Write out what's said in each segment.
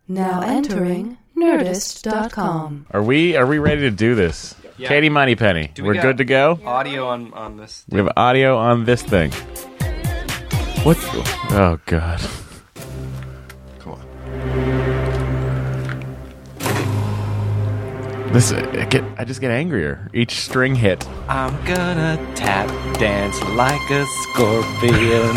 Now entering Nerdist.com. Are we ready to do this? Yeah. Katie Moneypenny, we're good to go? Audio on this. We have audio on this thing. What? Oh, God. Come on. I just get angrier. Each string hit. I'm gonna tap dance like a scorpion.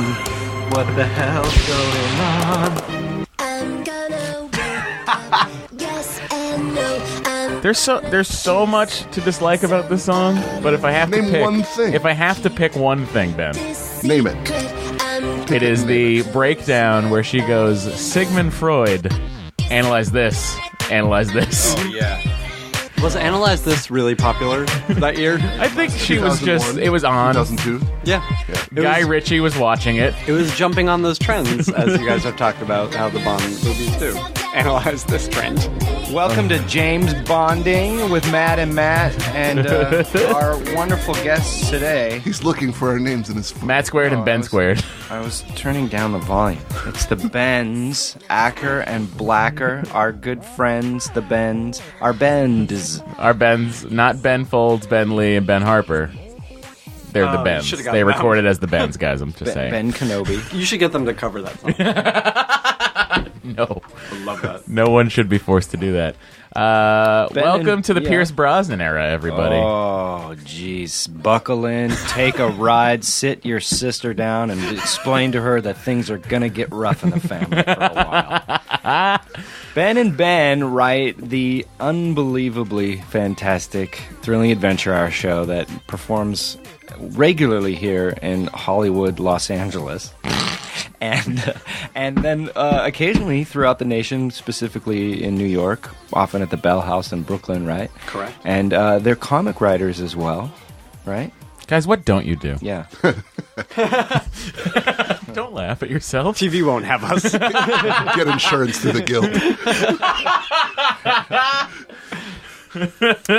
What the hell's going on? I'm gonna win. Yes and no. There's so much to dislike about this song, but if I have to Name pick one thing. If I have to pick one thing, Ben, Name it. it is the breakdown where she goes, Sigmund Freud, analyze this, analyze this. Oh yeah. Was Analyze This really popular that year? I think she was just, 2001, it was on. 2002. Yeah. Guy Ritchie was watching it. It was jumping on those trends, as you guys have talked about how the Bond movies do. Analyze this trend. Welcome to James Bonding with Matt and Matt, and our wonderful guests today. He's looking for our names in his phone. Matt Squared and Ben Squared. I was turning down the volume. It's the Bens, Acker and Blacker, our good friends, the Bens, our Bends. Our Bens, not Ben Folds, Ben Lee, and Ben Harper. They're the Bens. should've got They them out. recorded as the Bens, guys, I'm just saying. Ben Kenobi. You should get them to cover that song. No. I love that. No one should be forced to do that. Welcome and- to the yeah. Pierce Brosnan era, everybody. Oh, jeez. Buckle in, take a ride, sit your sister down, and explain to her that things are going to get rough in the family for a while. Ben and Ben write the unbelievably fantastic Thrilling Adventure Hour show that performs regularly here in Hollywood, Los Angeles. And then occasionally throughout the nation, specifically in New York, often at the Bell House in Brooklyn, right? Correct. And they're comic writers as well, right? Guys, what don't you do? Yeah. Don't laugh at yourself. TV won't have us. Get insurance through the guild.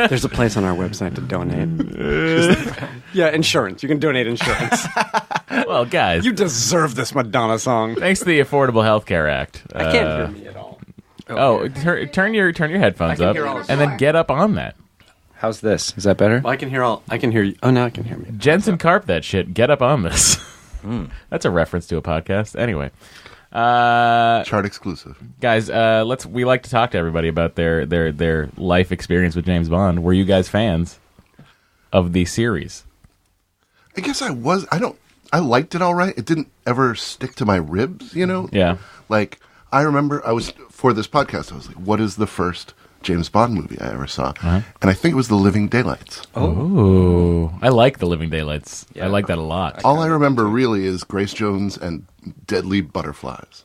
There's a place on our website to donate. Yeah, insurance. You can donate insurance. Well, guys, You deserve this Madonna song. thanks to the Affordable Health Care Act. I can't hear me at all. Turn your headphones can up hear all this. and then get up on that. How's this? Is that better? Well, I can hear you. Oh, now I can hear me. Jensen Karp that shit. Get up on this. That's a reference to a podcast. Anyway. Chart exclusive. Guys, we like to talk to everybody about their life experience with James Bond. Were you guys fans of the series? I guess I was. I liked it all right. It didn't ever stick to my ribs, you know? Yeah. Like, I remember for this podcast, I was like, what is the first James Bond movie I ever saw? Uh-huh. And I think it was The Living Daylights. Ooh, I like The Living Daylights. I like that a lot. All I remember really is Grace Jones and Deadly Butterflies.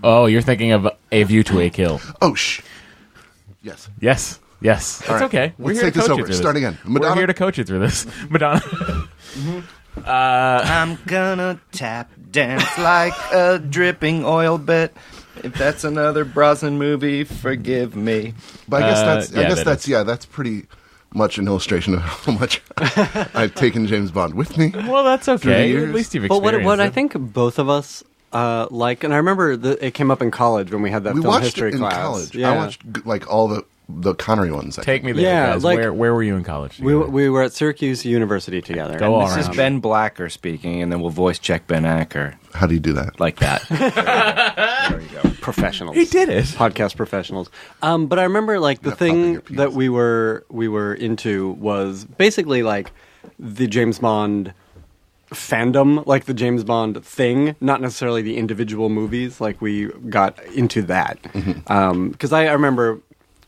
Oh, you're thinking of A View to a Kill. Oh, Yes. Yes. It's All right. okay. We're Let's here take to this coach you over. through Start this. again. We're Madonna? here to coach you through this. Madonna. I'm gonna tap dance like a dripping oil bit. If that's another Brosnan movie, forgive me. But I guess yeah, that's pretty much an illustration of how much I've taken James Bond with me. Well, that's the okay. years. At least you've But experienced what I it. think both of us like, and I remember it came up in college when we had that We film watched history it in class. college. Yeah. I watched like all the Connery ones. I Take think. me there, Yeah, guys. like- Where were you in college? We were at Syracuse University together. Go all This is around. Ben Blacker speaking, and then we'll voice check Ben Acker How do you do that? like that. There you go. Professionals. He did it. Podcast professionals. But I remember like the Not popping thing your penis. that we were into was basically like the James Bond fandom, like the James Bond thing, not necessarily the individual movies. Like we got into that because I remember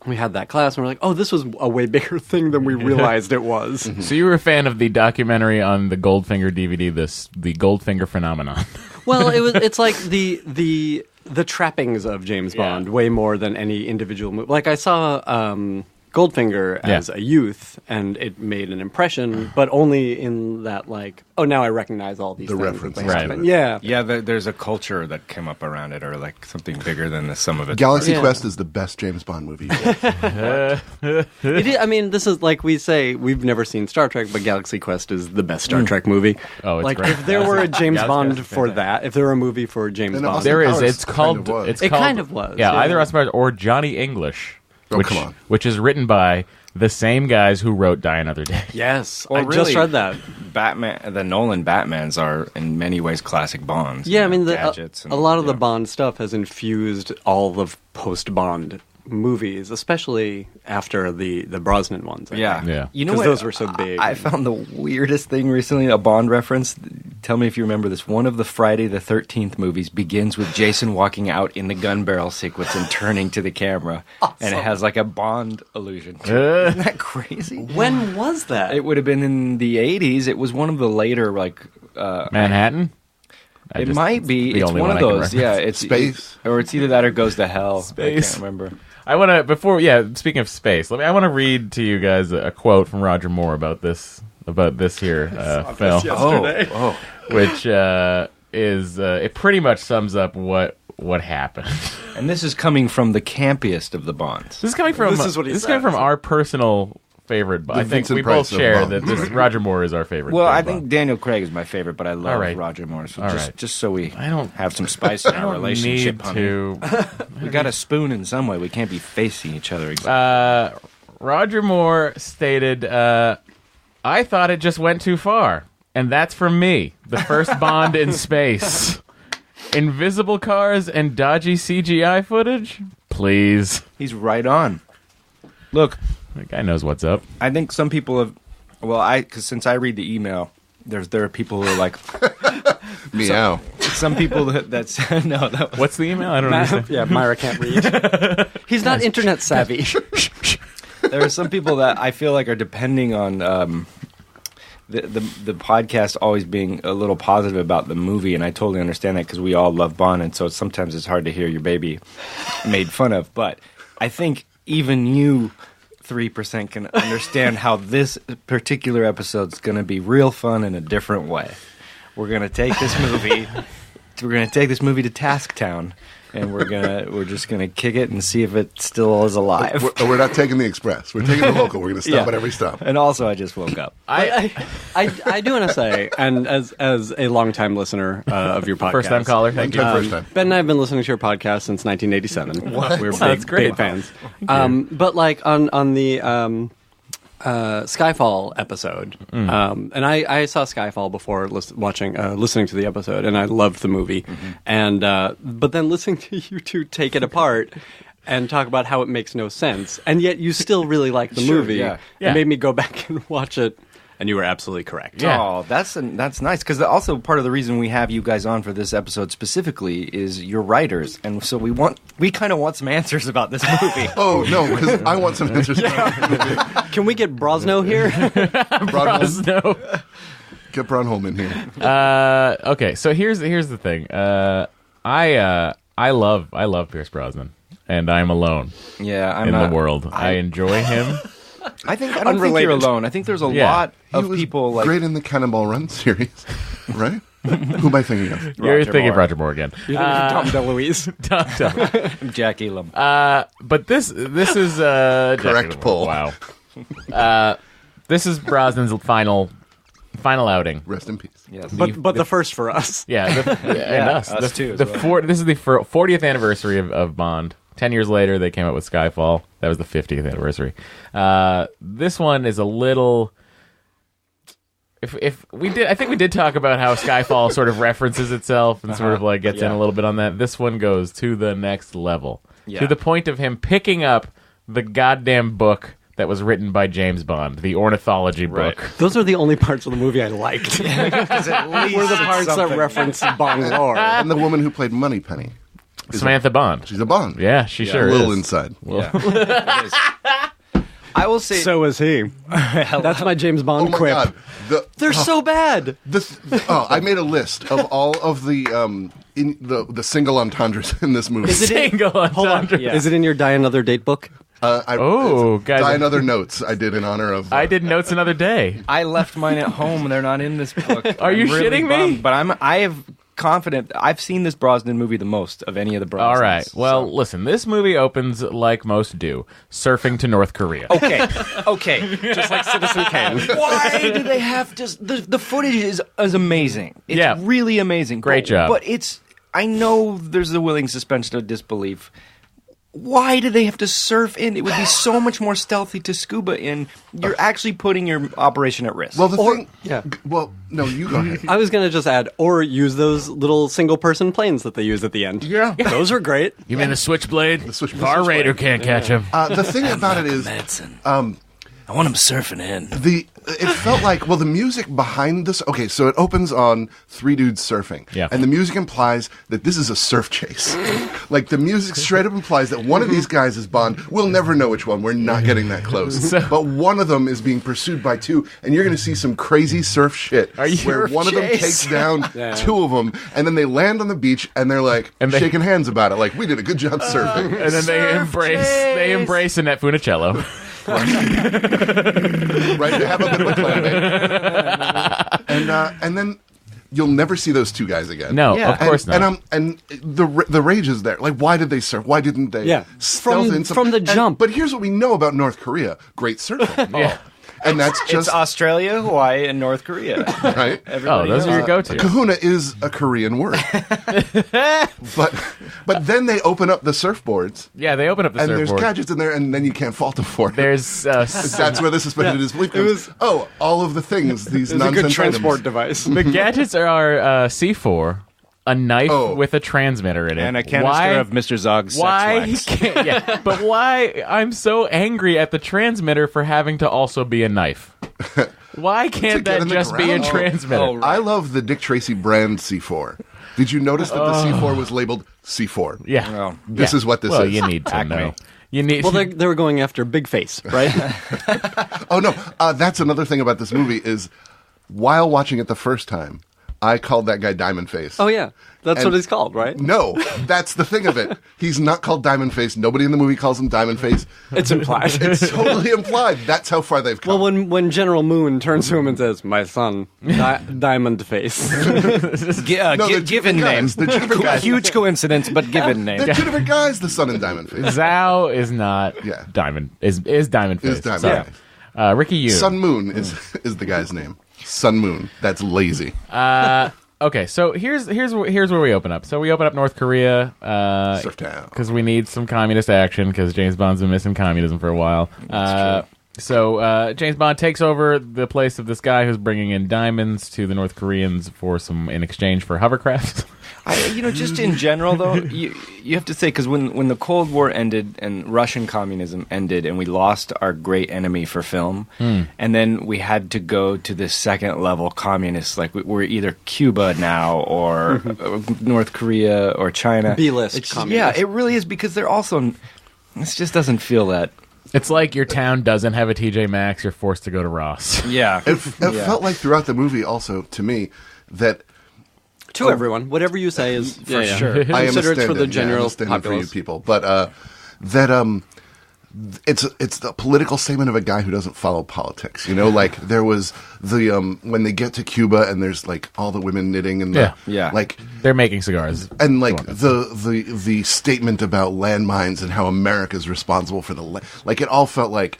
we had that class and we're like, oh, this was a way bigger thing than we realized it was. So you were a fan of the documentary on the Goldfinger DVD, the Goldfinger phenomenon. Well, it's like the trappings of James Bond way more than any individual movie. Like I saw Goldfinger as a youth, and it made an impression, but only in that, like, oh, now I recognize all these The things. references. that Right. happen. Yeah. Yeah, there's a culture that came up around it, or like something bigger than the sum of its Galaxy Yeah. Quest is the best James Bond movie. It is, I mean, this is like we say, we've never seen Star Trek, but Galaxy Quest is the best Star Trek movie. Oh, it's like, great. if there were a James Galaxy Bond Quest is for fantastic. that, if there were a movie for James And Bond. Austin There is. Powers It's kind called. of was. It's It called, kind of was, Yeah, yeah. either Austin Powers or Johnny English, Oh, come on. which is written by the same guys who wrote Die Another Day. Yes, Well, I just really, read that. Batman, the Nolan Batmans are in many ways classic Bonds. Yeah, I You know, mean, gadgets a lot of the yeah. Bond stuff has infused all the post-Bond movies, especially after the Brosnan ones. I Yeah, think. Yeah. You know 'Cause what? those were so big. I found the weirdest thing recently. A Bond reference. Tell me if you remember this. One of the Friday the 13th movies begins with Jason walking out in the gun barrel sequence and turning to the camera, and it has like a Bond illusion. Isn't that crazy? When was that? It would have been in the 80s. It was one of the later like. Manhattan. It might be. the It's only one one of I can those. Yeah, it's Space. or it's either that or Goes to Hell. Space. I can't remember. I want to speaking of space, I want to read to you guys a quote from Roger Moore about this here film, Oh, which is it pretty much sums up what happened. and this is coming from the campiest of the Bonds. This is coming from This is what he coming from says. our personal favorite. I think Vincent we Price both of share Bond. that this Roger Moore is our favorite. Well, I James think Bond. Daniel Craig is my favorite, but I love All right. Roger Moore. So All just, right. just so we I don't have some spice in I our don't relationship, need honey. to. We got a spoon in some way. We can't be facing each other. Exactly. Roger Moore stated, "I thought it just went too far, and that's from me. The first Bond in space, invisible cars and dodgy CGI footage. Please, He's right on. Look, that guy knows what's up." I think some people have. Well, because since I read the email, there are people who are like Meow. some people that's no. That, What's the email? I don't understand. yeah, Myra can't read. He's not internet savvy. there are some people that I feel like are depending on the podcast always being a little positive about the movie, and I totally understand that because we all love Bond, and so sometimes it's hard to hear your baby made fun of. But I think even you, 3%, can understand how this particular episode's going to be real fun in a different way. We're going to take this movie. We're going to take this movie to Tasktown, and we're just gonna kick it and see if it still is alive. We're not taking the express. We're taking the local. We're going to stop Yeah. at every stop. And also, I just woke up. I do want to say, and as a longtime listener of your podcast, First time caller, thank you. First time. Ben and I have been listening to your podcast since 1987. We're big, That's great. big fans. But like on the Skyfall episode, and I saw Skyfall before listening to the episode, and I loved the movie. And but then listening to you two take it apart and talk about how it makes no sense, and yet you still really like the movie. yeah. Yeah. It made me go back and watch it, and you were absolutely correct. Yeah. Oh, that's nice because also part of the reason we have you guys on for this episode specifically is you're writers, and so we kind of want some answers about this movie. Oh, no, because I want some answers. Can we get Brosno here? Braunholm, No. get Braunholm in here. Okay, so here's the thing. I love Pierce Brosnan, and I'm alone Yeah, I'm in not, the world. I enjoy him. I don't think you're Unrelated. alone. I think there's a Yeah. lot He of was people like great in the Cannonball Run series, right? Who am I thinking of? You're Roger thinking of Moore. Roger Moore again. Tom DeLuise. Jack Elam. But this is Correct Jackie pull. Wow. This is Brosnan's final outing. Rest in peace. Yes. But the first for us. Yeah, and us. us The- too, as The well. This is the 40th anniversary of Bond. 10 years later, they came out with Skyfall. That was the 50th anniversary. This one is a little. If we did, I think we did talk about how Skyfall sort of references itself and sort of like gets in a little bit on that. This one goes to the next level, Yeah. to the point of him picking up the goddamn book that was written by James Bond, the ornithology Right. book. Those are the only parts of the movie I liked. Because at least Were the it's parts that something. reference Bond lore. And the woman who played Moneypenny. Samantha Bond. She's a Bond. Yeah, she sure A little is. inside. Yeah. It is. I will say. So is he. That's my James Oh Bond my quip. God. They're so bad. I made a list of all of the the single entendres in this movie. Is it in, Single hold on. entendre. Yeah. Is it in your Die Another Date book? Guys. Die Another Notes I did in honor of... I did Notes Another Day. I left mine at home. They're not in this book. Are you shitting me? But I have confident. I've seen this Brosnan movie the most of any of the Brosnans. All right. Well, listen, this movie opens like most do, surfing to North Korea. Okay. Just like Citizen Kane. Why do they have to? The footage is amazing. It's really amazing. Great job. But I know there's a willing suspension of disbelief. Why do they have to surf in? It would be so much more stealthy to scuba in. You're actually putting your operation at risk. Well, the thing... yeah. Well, no, you go ahead. I was going to just add, or use those little single-person planes that they use at the end. Yeah. Those were great. You mean the Switchblade? The Switchblade. Bar Raider can't catch him. The thing about it is... I want him surfing in. It felt like, well, the music behind this... Okay, so it opens on three dudes surfing. Yeah. And the music implies that this is a surf chase. Like, the music straight up implies that one of these guys is Bond. We'll never know which one. We're not getting that close. But one of them is being pursued by two, and you're going to see some crazy surf shit. Where one of them takes down two of them, and then they land on the beach, and they're like, shaking hands about it. Like, we did a good job surfing. And then they embrace Annette Funicello. Right, to have a bit of a clan. And then you'll never see those two guys again. No, of course not. And the rage is there. Like, why did they surf? Why didn't they? Stealth in from the jump. But here's what we know about North Korea: great surfing. Yeah. And that's just It's Australia, Hawaii, and North Korea. right. Oh, those are your go-tos. Kahuna is a Korean word, but then they open up the surfboards. Yeah, they open up the And surfboard. there's gadgets in there, and then you can't fault them for it. There's That's where the suspended disbelief comes. All of the things, these It's a nonsense good transport items. device. the gadgets are C4, a knife with a transmitter in it, And a canister of Mr. Zog's Why sex wax. can't? Yeah, but why? I'm so angry at the transmitter for having to also be a knife. Why can't To get that in the just be a ground. transmitter? I love the Dick Tracy brand C4. Did you notice that the C4 was labeled C4? Yeah, Well, This is what this well, is. you need to Acme. know. You need. Well, they were going after Big Face, right? Oh, no. That's another thing about this movie is while watching it the first time, I called that guy Diamond Face. Oh, yeah. That's And- what he's called, right? No, that's the thing of it. He's not called Diamond Face. Nobody in the movie calls him Diamond Face. It's implied. It's totally implied. That's how far they've come. Well, when General Moon turns to him and says, "My son, Diamond Face," No, they're two given different name. guys. They're two different guys. Huge coincidence, but given name. They're two different guys, the Sun and Diamond Face. Zhao is not Yeah. Diamond. Is Diamond Face. Is Diamond Sorry. Face. Ricky Yoon. Sun Moon is the guy's name. Sun Moon. That's lazy. Okay, so here's where we open up. So we open up North Korea Surf town. because we need some communist action because James Bond's been missing communism for a while. So James Bond takes over the place of this guy who's bringing in diamonds to the North Koreans in exchange for hovercrafts. Just in general, though, you have to say, because when the Cold War ended and Russian communism ended and we lost our great enemy for film, and then we had to go to this second-level communists, like we're either Cuba now or North Korea or China. B-list It's- communists. Yeah, it really is, because they're also... This just doesn't feel that... It's like your town doesn't have a TJ Maxx, you're forced to go to Ross. Yeah. It felt like throughout the movie also, to me, that to everyone, whatever you say is for sure. I Consider understand it for the it. general I understand it for you populace. people. But that it's the political statement of a guy who doesn't follow politics. You know, like there was the when they get to Cuba and there's like all the women knitting and Yeah. like They're making cigars. and like the statement about landmines and how America's responsible for like it all felt like,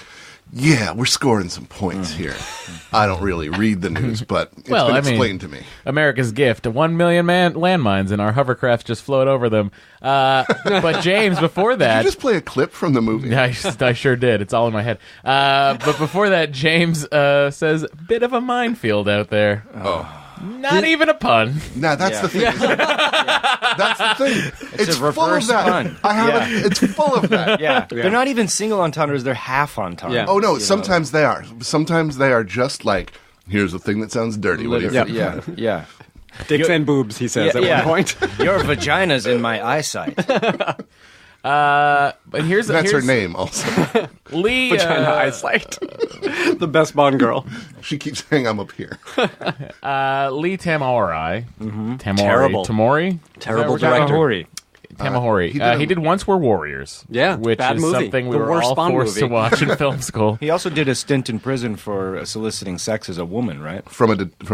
yeah, we're scoring some points here. I don't really read the news, but it's been explained to me. America's gift, 1 million landmines, and our hovercrafts just float over them. But James, before Did that... you just play a clip from the movie? I sure did. It's all in my head. But before that, James says, bit of a minefield out there. Oh. Not even a pun. Nah, that's the thing. That's the thing. It's a full of reverse that. pun. I haven't. It's full of that. Yeah. They're not even single entendres, they're half entendres. Yeah. Oh no, sometimes they are. Sometimes they are just like, here's a thing that sounds dirty. What do you think? Yeah. Dicks and boobs, he says Yeah. at one point. Your vagina's in my eyesight. But That's her name also. Lee. Vagina eyesight. The best Bond girl. She keeps saying I'm up here. Lee Tamori. Terrible. Tamori? Terrible Is that what we're talking director. Hori. Tamahori. He did Once We're Warriors. Yeah, which bad is movie. something we The were worst all Bond forced to movie. watch in film school. He also did a stint in prison for soliciting sex as a woman, right? from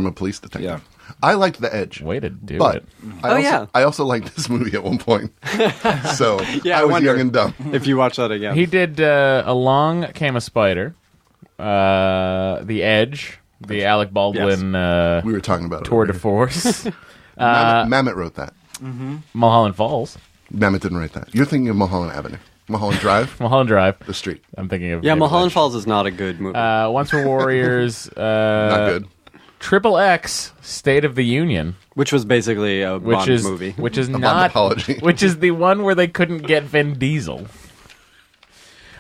a police detective. Yeah. I liked The Edge. Way to do but it. I also liked this movie at one point. So Yeah, I I was wonder. young and dumb. If you watch that again. He did Along Came a Spider, The Edge, the Alec Baldwin We were talking about tour it. de force, Mamet wrote that. Mulholland Falls, Mamet didn't write that. You're thinking of Mulholland Avenue. Mulholland Drive, Mulholland Drive. the street. I'm thinking of yeah, David Mulholland Lynch. Falls is not a good movie. Once We're Warriors, Not good. Triple X, State of the Union, which was basically a which Bond is movie. which is Bond not apology. which is the one where they couldn't get Vin Diesel.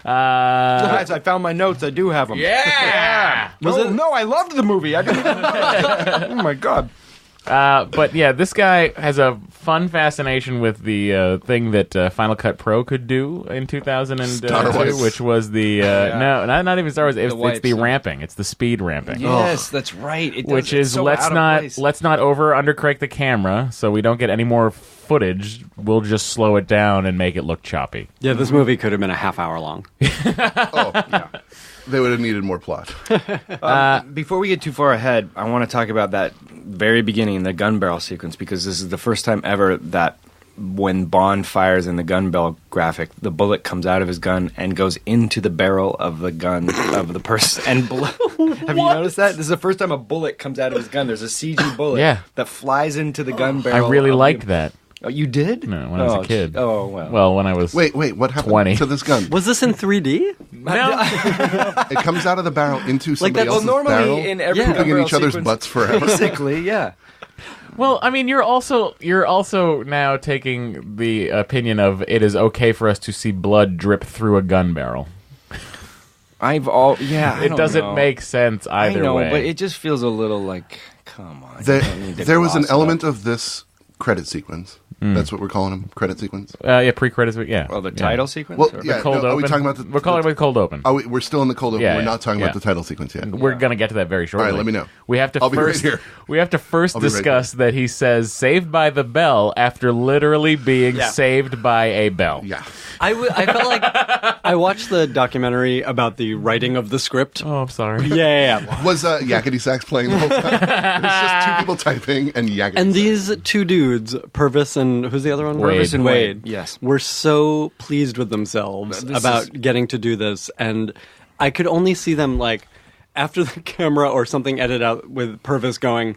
Guys, I found my notes. I do have them. Yeah. No, I loved the movie. I didn't even know. Oh my god. But yeah, this guy has a fun fascination with the thing that Final Cut Pro could do in 2002, Star Wars. which was the no, not even Star Wars. It's wipes, the huh? ramping. It's the speed ramping. Yes, that's right. It does- Which it's is so let's out of not place. undercrank the camera so we don't get any more footage. We'll just slow it down and make it look choppy. Yeah, this movie could have been a half hour long. Oh, yeah. They would have needed more plot. Before we get too far ahead, I want to talk about that very beginning, the gun barrel sequence, because this is the first time ever that when Bond fires in the gun barrel graphic, the bullet comes out of his gun and goes into the barrel of the gun of the person. And have you noticed that? This is the first time a bullet comes out of his gun. There's a CG bullet Yeah. that flies into the gun I barrel. really of liked the- that. Oh, you did? No, when I was a kid. Oh, well. Well, when I was Wait, what happened 20. to this gun? Was this in 3D? no. It comes out of the barrel into somebody that's- else's Well, normally barrel, in every Yeah. gun pooping in barrel each other's sequence- butts forever. Basically, yeah. Well, I mean, you're also now taking the opinion of it is okay for us to see blood drip through a gun barrel. I It don't doesn't know. make sense either I know, way. but it just feels a little like, come on. you There, don't need to there was an gloss it element up. of this credit sequence. That's what we're calling them, credit sequence. Yeah, pre-credits. Yeah. Well, the Yeah. title sequence? Well, or- yeah. Cold no, open. Are we talking about the? We're calling it cold open. Oh, we're still in the cold open. Yeah, we're yeah, not talking yeah. about the title sequence yet. We're gonna get to that very shortly. All right, let me know. We have to I'll be right first. here. We have to first I'll be right discuss that he says "Saved by the Bell" after literally being saved by a bell. Yeah. I felt like I watched the documentary about the writing of the script. Oh, I'm sorry. Yeah. Was Yakety Sax playing the whole time? It was just two people typing and Yakety And Sax. these two dudes, Purvis and who's the other one? Wade. Purvis and Wade. Yes. Were so pleased with themselves This about is- getting to do this, and I could only see them like after the camera or something edited out with Purvis going,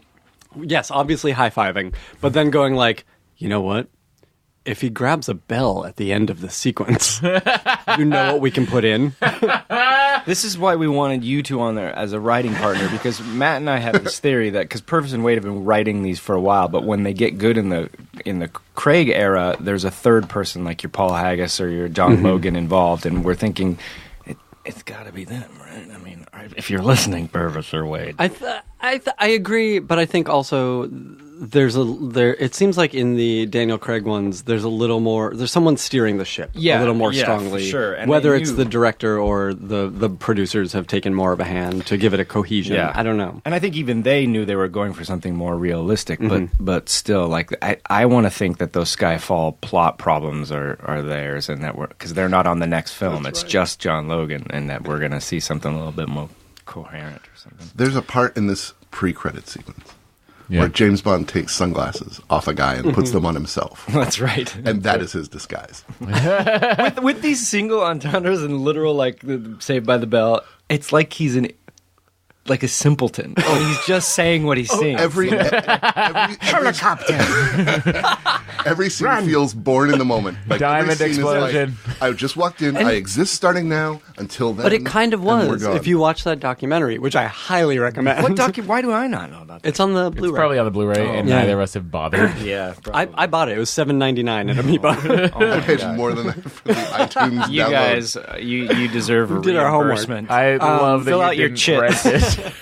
yes, obviously high-fiving, but then going like, you know what? If he grabs a bell at the end of the sequence, you know what we can put in. This is why we wanted you two on there as a writing partner, because Matt and I have this theory that because Purvis and Wade have been writing these for a while, but when they get good in the Craig era, there's a third person like your Paul Haggis or your John Logan involved, and we're thinking it's got to be them, right? I mean, if you're listening, Purvis or Wade. I agree, but I think also it seems like in the Daniel Craig ones there's someone steering the ship a little more strongly. For sure. And whether they it's knew- the director or the producers have taken more of a hand to give it a cohesion. Yeah. I don't know. And I think even they knew they were going for something more realistic, but still, like I want to think that those Skyfall plot problems are theirs, and that because they're not on the next film. It's just John Logan, and that we're going to see something a little bit more coherent or something. There's a part in this pre-credit sequence Yeah. where James Bond takes sunglasses off a guy and puts them on himself. That's right. And that is his disguise. with these single entendres and literal like the Saved by the Bell, it's like he's like a simpleton. Oh, he's just saying what he's saying. Every scene feels born in the moment. Like Diamond every scene is like, explosion. I just walked in. I exist starting now until then. But it kind of and we're was gone. if you watch that documentary, which I highly recommend. Why do I not know about that? It's on the It's Blu-ray. probably on the Blu-ray, and Yeah. neither of us have bothered. Yeah, I bought it. It was $7.99 at Amoeba. I paid more than that for the iTunes you download. guys, you deserve a did our homework. reimbursement. I love that fill you out your didn't chits. rent it.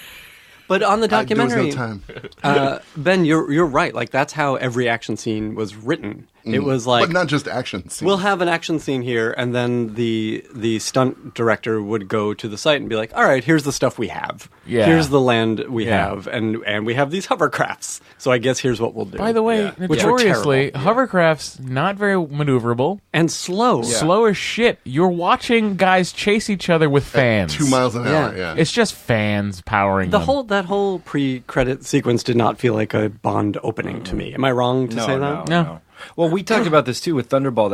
But on the There was documentary, no time. Ben, you're right. Like that's how every action scene was written. It was like, but not just action scenes. we'll have an action scene here, and then the stunt director would go to the site and be like, all right, here's the stuff we have. Yeah. Here's the land we Yeah. have, and we have these hovercrafts. So I guess here's what we'll do. By the way, Which are notoriously, terrible. hovercrafts not very maneuverable. And slow. Slow as shit. You're watching guys chase each other with fans. 2 miles an hour. Yeah. Yeah. It's just fans powering them. That whole pre-credit sequence did not feel like a Bond opening to me. Am I wrong to say that? No. Well, we talked about this too with Thunderball.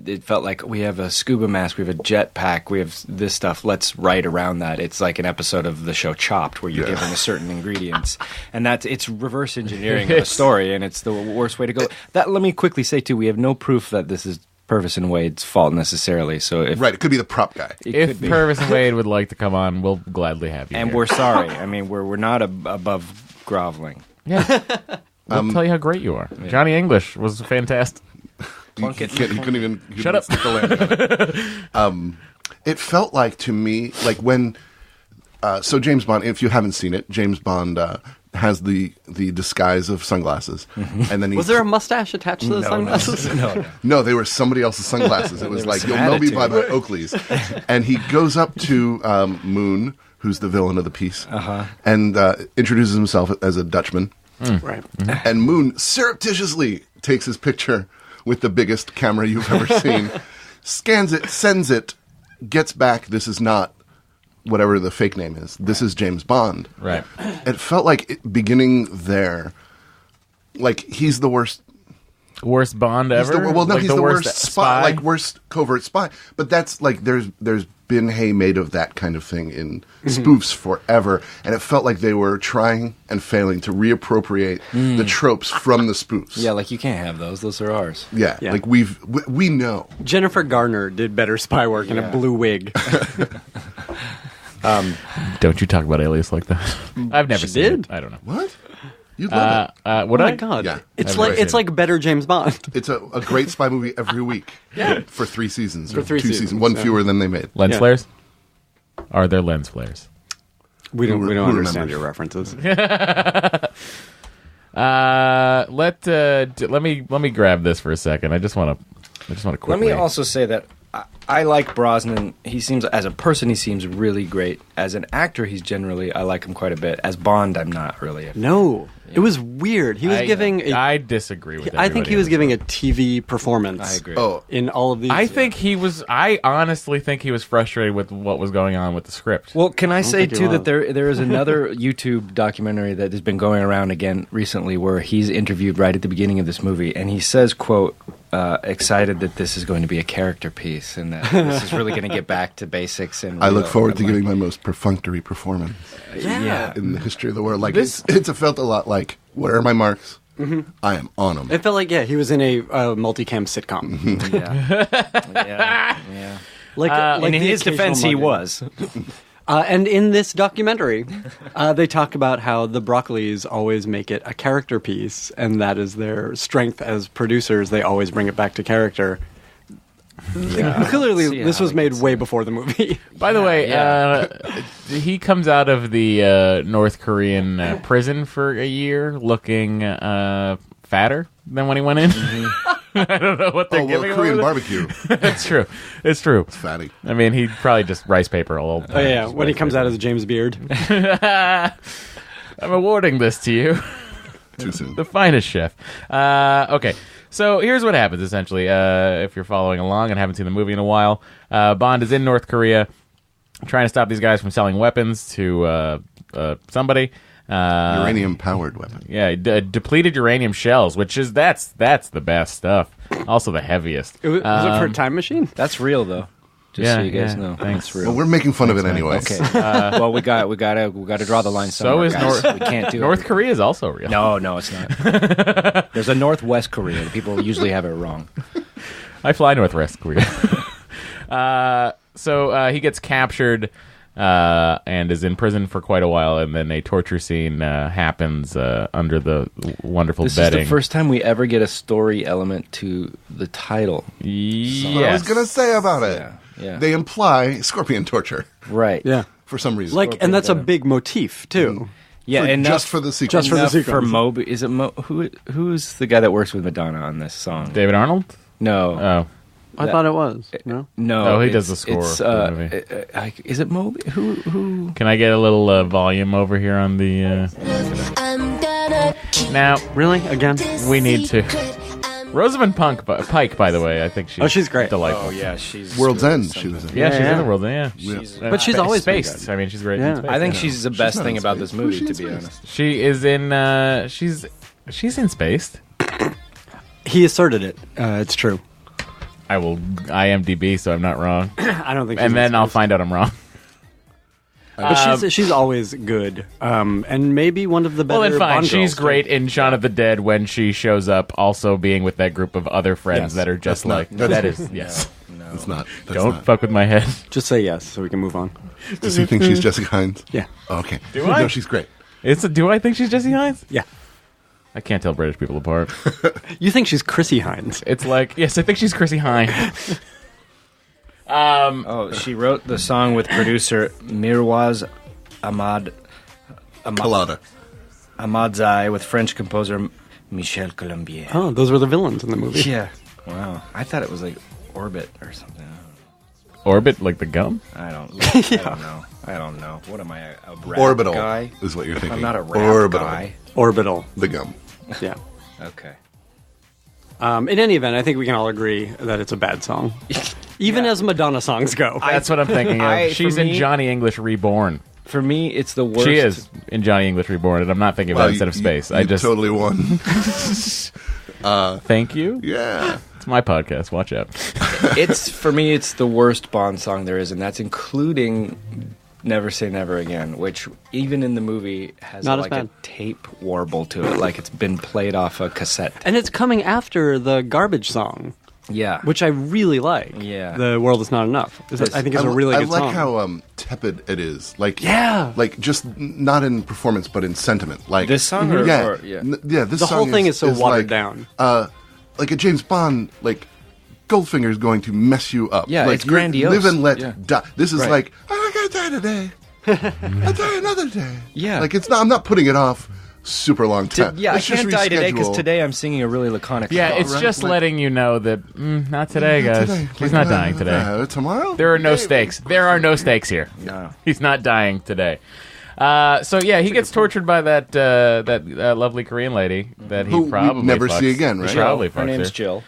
It felt like we have a scuba mask, we have a jetpack, we have this stuff. Let's write around that. It's like an episode of the show Chopped, where you're given a certain ingredients, and it's reverse engineering of a story, and it's the worst way to go. That let me quickly say too, we have no proof that this is Purvis and Wade's fault necessarily. So if Right, it could be the prop guy. it If could be. Purvis and Wade would like to come on, we'll gladly have you. and here. we're sorry. I mean, we're not above groveling. Yeah. We'll tell you how great you are. Johnny English was fantastic. He couldn't even Shut up. stick the landing. It felt like to me, like when so James Bond. If you haven't seen it, James Bond has the disguise of sunglasses, and then he Was there a mustache attached to the sunglasses? No, they were somebody else's sunglasses. It was like, some you'll know me by attitude. my Oakley's. And he goes up to Moon, who's the villain of the piece, and introduces himself as a Dutchman. Right. And Moon surreptitiously takes his picture with the biggest camera you've ever seen, scans it, sends it, gets back, this is not whatever the fake name is. This is James Bond. Right. It felt like beginning there, like he's the worst. Worst Bond ever? He's the worst spy, like worst covert spy. But that's like there's been hay made of that kind of thing in spoofs forever, and it felt like they were trying and failing to reappropriate the tropes from the spoofs. Yeah, like you can't have those. Those are ours. Yeah, Yeah. like we know. Jennifer Garner did better spy work in a blue wig. Don't you talk about Alias like that. I've never She seen did. it. I don't know. What? You'd love it. Would Oh I? my god! Yeah. It's I've like never it's seen like better James Bond. It's a great spy movie every week. For 3 seasons. For 3 2 seasons, seasons. One yeah. fewer than they made. Lens Yeah. flares? Are there lens flares? We don't Who understand remembers? your references. Let me grab this for a second. I just want to quickly. Let me also say that I like Brosnan. He seems, as a person, he seems really great. As an actor, I like him quite a bit. As Bond, I'm not really. No, it was weird. He was giving. I disagree with. I think he was giving a TV performance. I agree. Oh, In all of these, I think he was. I honestly think he was frustrated with what was going on with the script. Well, can I say think he too that was. there is another YouTube documentary that has been going around again recently, where he's interviewed right at the beginning of this movie, and he says, "quote excited that this is going to be a character piece, and that this is really going to get back to basics." And I look forward to giving my most perfunctory performance yeah. in the history of the world. Like This- it's felt a lot like, where are my marks? I am on them. It felt like he was in a multicam sitcom. yeah. Like In the his occasional defense, he mugger. was. And in this documentary, they talk about how the Broccoli's always make it a character piece, and that is their strength as producers. They always bring it back to character. Clearly, See this how was it made gets way before the movie. By the way, yeah. he comes out of the North Korean prison for a year looking fatter than when he went in. I don't know what they're Oh, well, giving him Korean over barbecue. It's true. It's true. Fatty. I mean, he probably just rice paper all the Oh time. yeah, Just when he rice comes paper. out as James Beard. I'm awarding this to you. Too soon. The finest chef. Okay, so here's what happens, essentially. If you're following along and haven't seen the movie in a while, Bond is in North Korea trying to stop these guys from selling weapons to somebody. Uranium-powered weapon. Yeah, depleted uranium shells, which is that's the best stuff. Also the heaviest. Was it for a time machine? That's real, though. Just so you guys know, Thanks. that's real. Well, we're making fun of it anyway. Okay. Well, we gotta draw the line somewhere. So is guys. North. We can't do North it. Korea is also real. No, it's not. There's a Northwest Korea. People usually have it wrong. I fly Northwest Korea. So he gets captured and is in prison for quite a while, and then a torture scene happens under the wonderful This bedding. is the first time we ever get a story element to the title. Yes. What I was going to say about it. Yeah. They imply scorpion torture Right. Yeah. for some reason. And that's a big motif too. Yeah, for, enough, just for the sequence. Just for the enough sequence. for Moby. Is it who's the guy that works with Madonna on this song? David Arnold? No, Oh. I thought it was. No? no. Oh, he it's- does the score It's, for the movie. is it Moby? Who? Can I get a little volume over here on the... I'm gonna keep Now, Really? Again? this we need to... secret. I'm Rosamund Pike, by the way, I think she's... Oh, she's great. Delightful. Oh yeah, she's World's End, she was in. Yeah, she's Yeah. in the world, yeah. But she's always been spaced. good. I mean, she's great Yeah. in space. I think yeah. she's the best not thing in about space. this movie, Who's to she be in honest. She is in... She's in Spaced. He asserted it. It's true. I will IMDb, so I'm not wrong. I don't think. And she's then I'll supposed find out I'm wrong. to. But she's always good. And maybe one of the better. Well, then fine. Bond She's girls, too. great in Shaun of the Dead when she shows up, also being with that group of other friends Yes. that are just That's like... not- That is... Yes. It's not. That's Don't not. fuck with my head. Just say yes, so we can move on. Does he think she's Jessica Hines? Yeah. Oh, okay. Do I? No, she's great. Do I think she's Jessie Hines? Yeah. I can't tell British people apart. You think she's Chrissy Hines? It's like, yes, I think she's Chrissy Hines. Oh, she wrote the song with producer Mirwaz Colada. Ahmadzai with French composer Michel Colombier. Oh, those were the villains in the movie. Yeah. Wow. I thought it was like Orbit or something. Orbit, like the gum? I don't know. I don't know. What am I, a rap Orbital guy? is what you're thinking. I'm not a rap Orbital. guy. Orbital. The gum. Yeah. Okay. In any event, I think we can all agree that it's a bad song. Even as Madonna songs go. That's what I'm thinking of. for She's in me- Johnny English Reborn. For me, it's the worst. She is in Johnny English Reborn, and I'm not thinking about it instead of space. I you just totally won. thank you. Yeah. It's my podcast. Watch out. It's for me. It's the worst Bond song there is, and that's including "Never Say Never Again," which even in the movie has Not as like a bad. tape warble to it, like it's been played off a cassette. And it's coming after the garbage song, Yeah, which I really like. Yeah. The World Is Not Enough. I think it's a really I good like song. how tepid it is. Like Yeah. like just not in performance but in sentiment. Like This song or- yeah, or- yeah. This The song whole thing is so watered like, down. Like a James Bond, like Goldfinger's going to mess you up. Yeah, like, it's grandiose. Live and let Yeah. die. This is Right. like I'm gonna die today. I'll die another day. Yeah. like it's not. I'm not putting it off super long time. yeah. I Let's just can't die today because reschedule. today I'm singing a really laconic Yeah, song. it's right, just like- letting you know that not today, guys. Today. He's not dying today. Tomorrow? There are no stakes. There are no stakes here. No. He's not dying today. So yeah, he gets tortured by that lovely Korean lady that he Who we probably never fucks. see again, right? He probably Her fucks name's her. Jill.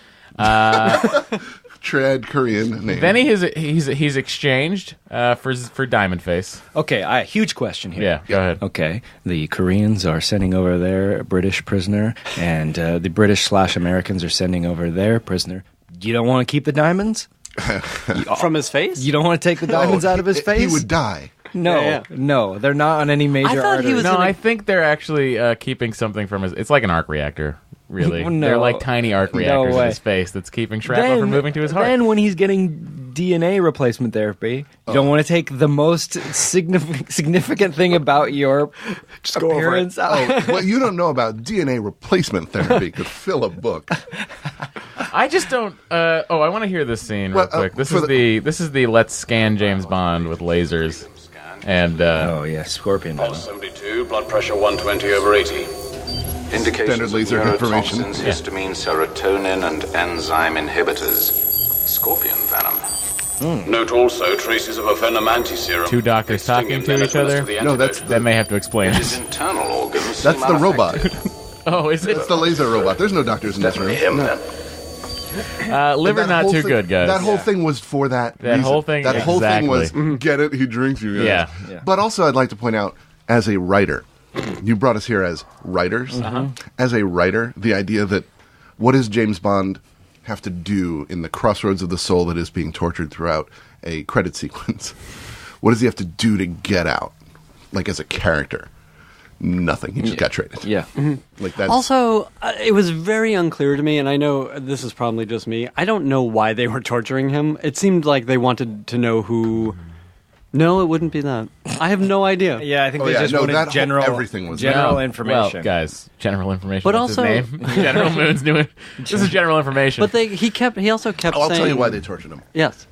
Trad Korean name. Then he's exchanged for Diamond Face. Okay, huge question here. Yeah, go ahead. Okay, the Koreans are sending over their British prisoner, and the British/Americans are sending over their prisoner. You don't want to keep the diamonds? From his face? You don't want to take the diamonds out of his face? He would die. No, Yeah. no, they're not on any major I thought he arteries. was No, in a- I think they're actually keeping something from his. It's like an arc reactor, really. No. They're like tiny arc reactors in way. his face that's keeping shrapnel from moving to his heart. Then when he's getting DNA replacement therapy, you don't want to take the most significant thing about your go over appearance out. What you don't know about DNA replacement therapy could fill a book. I just don't. I want to hear this scene real Well, quick. This for is the let's scan James Bond with lasers, and Oh yeah, scorpion venom. 72, blood pressure 120/80. Indications Standard laser of information. neurotoxins, histamine, serotonin, and enzyme inhibitors. Scorpion venom. Note also traces of a venom anti-serum. Two doctors talking to each other? No, that's that may have to explain His it. internal organs. That's seem the robot. unaffected. Oh, is it? It's the laser robot. There's no doctors in this room. Him then. Liver That not whole too thing- good, guys. That whole thing was for that. That reason. whole thing- That whole thing was exactly. get it. He drinks you. Guys. Yeah. Yeah. But also, I'd like to point out, as a writer, you brought us here as writers. As a writer, the idea that what does James Bond have to do in the crossroads of the soul that is being tortured throughout a credit sequence? What does he have to do to get out? Like as a character, nothing. He just got traded. Yeah. Like that's Also, it was very unclear to me, and I know this is probably just me. I don't know why they were torturing him. It seemed like they wanted to know who. No, it wouldn't be that. I have no idea. Yeah, I think Oh, they yeah, just no, wanted that whole- general everything was- general No. information. Well, guys, general information. But That's his also- name. General Moon's doing. This is general information. But he also kept I'll saying. tell you why they tortured him. Yes.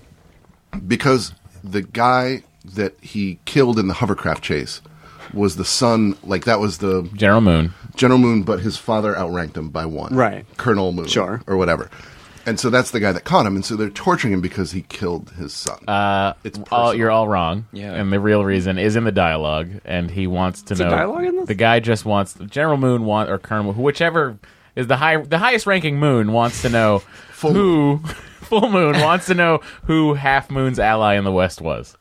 Because the guy that he killed in the hovercraft chase was the son, like that was the General Moon. General Moon, but his father outranked him by one. Right. Colonel Moon. Sure. Or whatever. And so that's the guy that caught him, and so they're torturing him because he killed his son. It's personal. You're all wrong. Yeah. And the real reason is in the dialogue, and he wants to know. dialogue in this? The guy just wants General Moon or Colonel Moon, whichever is the highest ranking Moon wants to know Full Moon wants to know who Half Moon's ally in the West was.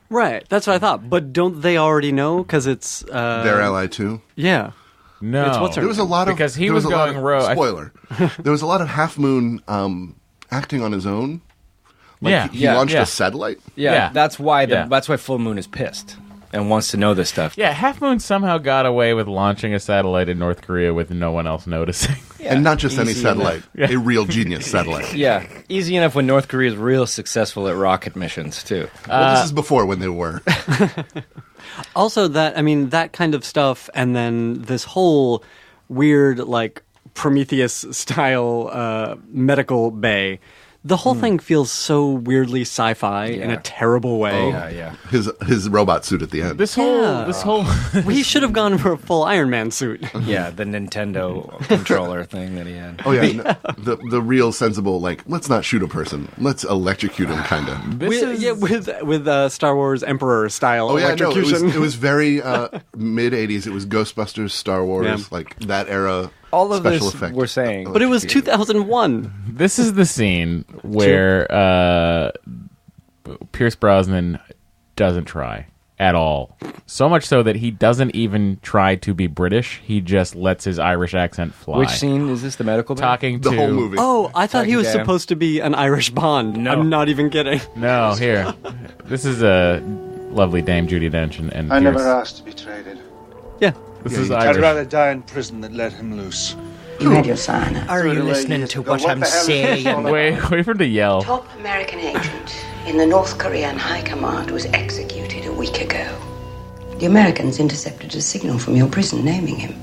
Right, that's what I thought. But don't they already know? Because it's Their ally too. Yeah. No, It's what's her There was a lot of because he there was a lot going of- rogue. Spoiler: there was a lot of Half Moon acting on his own. Like Yeah. he launched Yeah. a satellite. Yeah. That's why Yeah. that's why Full Moon is pissed and wants to know this stuff. Yeah, Half Moon somehow got away with launching a satellite in North Korea with no one else noticing. And not just any Easy satellite, a real genius satellite. Yeah, easy enough when North Korea is real successful at rocket missions too. Well, this is before when they were. Also, that kind of stuff, and then this whole weird, like, Prometheus-style medical bay. The whole thing feels so weirdly sci-fi in a Yeah. terrible way. Yeah. His robot suit at the end. This whole He should have gone for a full Iron Man suit. Yeah, the Nintendo controller thing that he had. Oh yeah, the real sensible, like, let's not shoot a person, let's electrocute him, kind of. With Star Wars Emperor style Oh yeah, no, electrocution. it was very mid '80s. It was Ghostbusters, Star Wars, Yeah. like that era. All of special this effect. we're saying. But it was 2001. This is the scene where Pierce Brosnan doesn't try at all. So much so that he doesn't even try to be British. He just lets his Irish accent fly. Which scene is this? The medical bay? Talking The to whole movie. Oh, I thought he was Damn. supposed to be an Irish Bond. No. I'm not even kidding. No, here. This is a lovely Dame Judi Dench and I Pierce. never asked to be traded. Yeah. This Yeah, is you- I'd Irish. rather die in prison than let him loose. You had your cyanide. Are you Away listening years to ago. what I'm the hell is this saying? all about? Wait for him to yell. Top American agent in the North Korean High Command was executed a week ago. The Americans intercepted a signal from your prison naming him.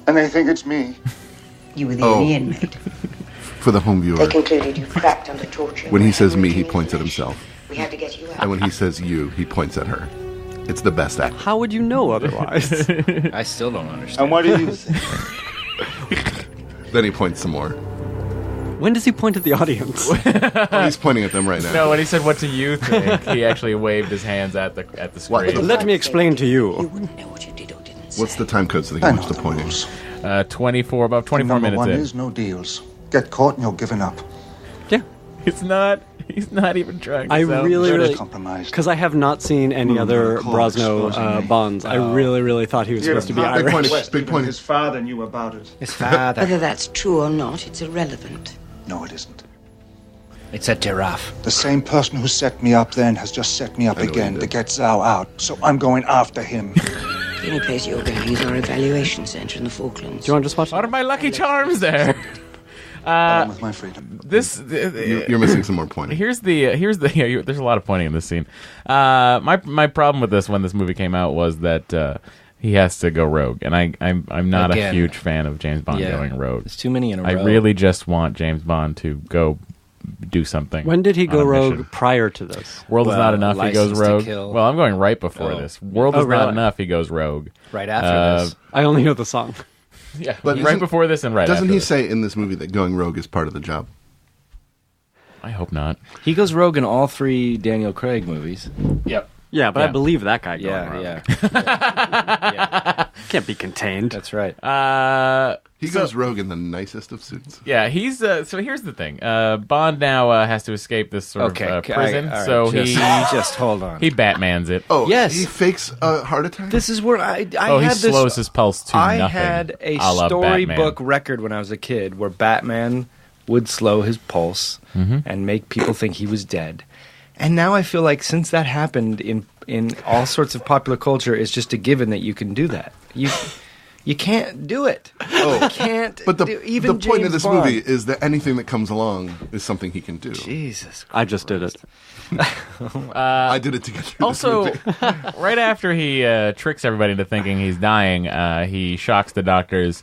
And they think it's me. You were the Oh. only inmate. For the home They viewer, concluded you cracked under torture. when he says and me, he hemorrhaging points at information. himself, We had to get you out. and when he says you, he points at her. It's the best act. How would you know otherwise? I still don't understand. And what do you think? Then he points some more. When does he point at the audience? Oh, he's pointing at them right now. No, when he said, "What do you think?" he actually waved his hands at the What? screen. Let me explain to You you. wouldn't know what you did or didn't say. What's the time code so they I can know watch the the pointing? rules. 24, about 24 Number minutes one in. is no deals. Get caught and you're giving up. Yeah. He's not even trying to I sound really, Very really, compromised. because I have not seen any other Call Brosno exposing me. Bonds. I really, really thought he was supposed to be You're a Irish. pointing. West, Big even pointing. His father knew about it. His father. Whether that's true or not, it's irrelevant. No, it isn't. It's a giraffe. The same person who set me up then has just set me up I know what again he to did. get Zhao out. So I'm going after him. The only place you're going to use our evaluation center in the Falklands. Do you want to just watch What are my lucky charms there? Along with my freedom. You're missing some more pointing. Here's the yeah, there's a lot of pointing in this scene. My problem with this when this movie came out was that he has to go rogue, and I'm not Again. a huge fan of James Bond Yeah. going rogue. There's too many in a I row. really just want James Bond to go do something. When did he on go a rogue mission. prior to this? World is Well, not enough. He goes License to rogue. Kill. Well, I'm going right before Oh. this. World Oh, is not really? enough. He goes rogue. Right after this. I only know the song. Yeah, But right isn't- before this and right Doesn't after he this. say in this movie that going rogue is part of the job? I hope not. He goes rogue in all three Daniel Craig movies. Yep. Yeah, but Yeah. I believe that guy going Yeah, rogue. yeah. Can't be contained. That's right. He goes rogue in the nicest of suits. Yeah, he's so here's the thing. Bond now has to escape this sort Okay, of prison, all right, so just, he just hold on. he Batmans it. Oh, Yes. he fakes a heart attack? This is where I Oh, he had this. slows his pulse to I nothing. had a la storybook Batman. record when I was a kid where Batman would slow his pulse Mm-hmm. and make people think he was dead. And now I feel like since that happened in all sorts of popular culture, it's just a given that you can do that. You can't do it. Oh, You can't. but the even point James of this Bond. movie is that anything that comes along is something he can do. Jesus. I just did it. I did it to get through Also, this movie. right after he tricks everybody into thinking he's dying, he shocks the doctors,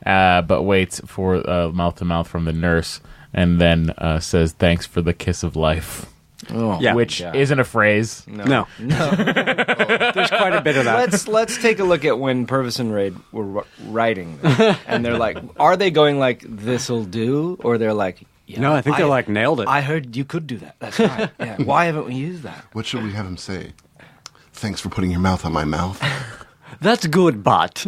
but waits for mouth to mouth from the nurse, and then says, "Thanks for the kiss of life." Yeah. which isn't a phrase. No. There's quite a bit of that. Let's take a look at when Purvis and Raid were writing them. And they're like, are they going like, this'll do? Or they're like, yeah, No, I think they're like, nailed it. I heard you could do that. That's right. Yeah. Why haven't we used that? What should we have him say? Thanks for putting your mouth on my mouth. That's good, but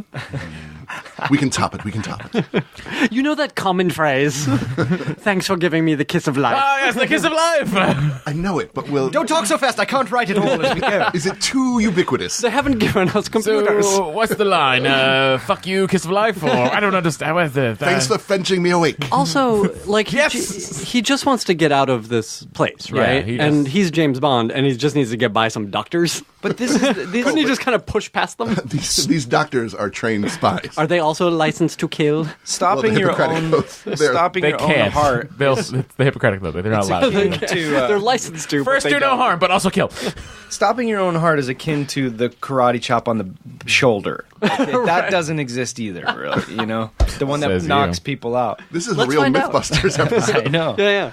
We can top it. We can top it. you know that common phrase. Thanks for giving me the kiss of life. Oh, yes, the kiss of life! I know it, but will. Don't talk so fast. I can't write it all as we go. Is it too ubiquitous? They haven't given us computers. So, what's the line? Fuck you, kiss of life? Or I don't understand. What's the, Thanks for fetching me awake. Also, like, Yes! he just wants to get out of this place, right? he and just- he's James Bond, and he just needs to get by some doctors. But this is Couldn't he just kind of push past them? These doctors are trained spies. Are they also licensed to kill? stopping the your Hippocratic own Oath, they're- stopping They your own can't. heart. They'll, it's the Hippocratic Oath. They're not allowed to. They're licensed to. First, but they do no don't. harm, but also kill. Stopping your own heart is akin to the karate chop on the shoulder. That doesn't exist either, really. You know, the one that Says knocks you. people out. This is a Let's real find out. Mythbusters episode. I know. Yeah.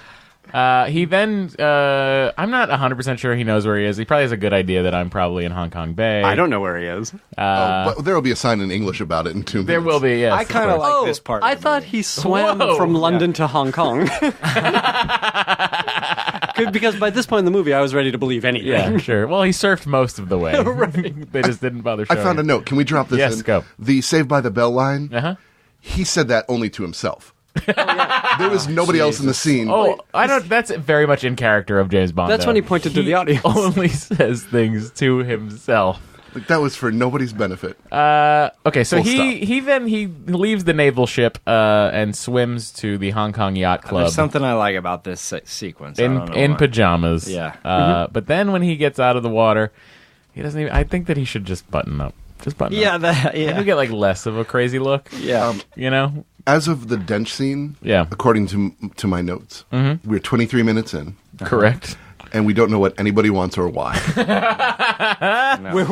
He then, I'm not 100% sure he knows where he is. He probably has a good idea that I'm probably in Hong Kong Bay. I don't know where he is. But there will be a sign in English about it in 2 minutes. There will be, yes. I kind of like this part. I of the thought movie. he swam Whoa. from London to Hong Kong. Because by this point in the movie, I was ready to believe anything. Yeah, sure. Well, he surfed most of the way. They just didn't bother I showing. found a note. Can we drop this Yes, in? go. The Saved by the Bell line, Uh-huh. he said that only to himself. There was nobody else in the scene. Oh, I don't. That's very much in character of James Bond. That's though. when he pointed to the audience. Only says things to himself. Like, that was for nobody's benefit. Okay, so Full he leaves the naval ship and swims to the Hong Kong Yacht Club There's something I like about this sequence. I in don't know in why. pajamas. Yeah. But then when he gets out of the water, he doesn't even. I think that he should just button up. Just button Yeah, up. that. You Yeah. get like less of a crazy look. Yeah. You know. As of the Dench scene, Yeah. according to my notes, we're 23 minutes in, Correct. and we don't know what anybody wants or why.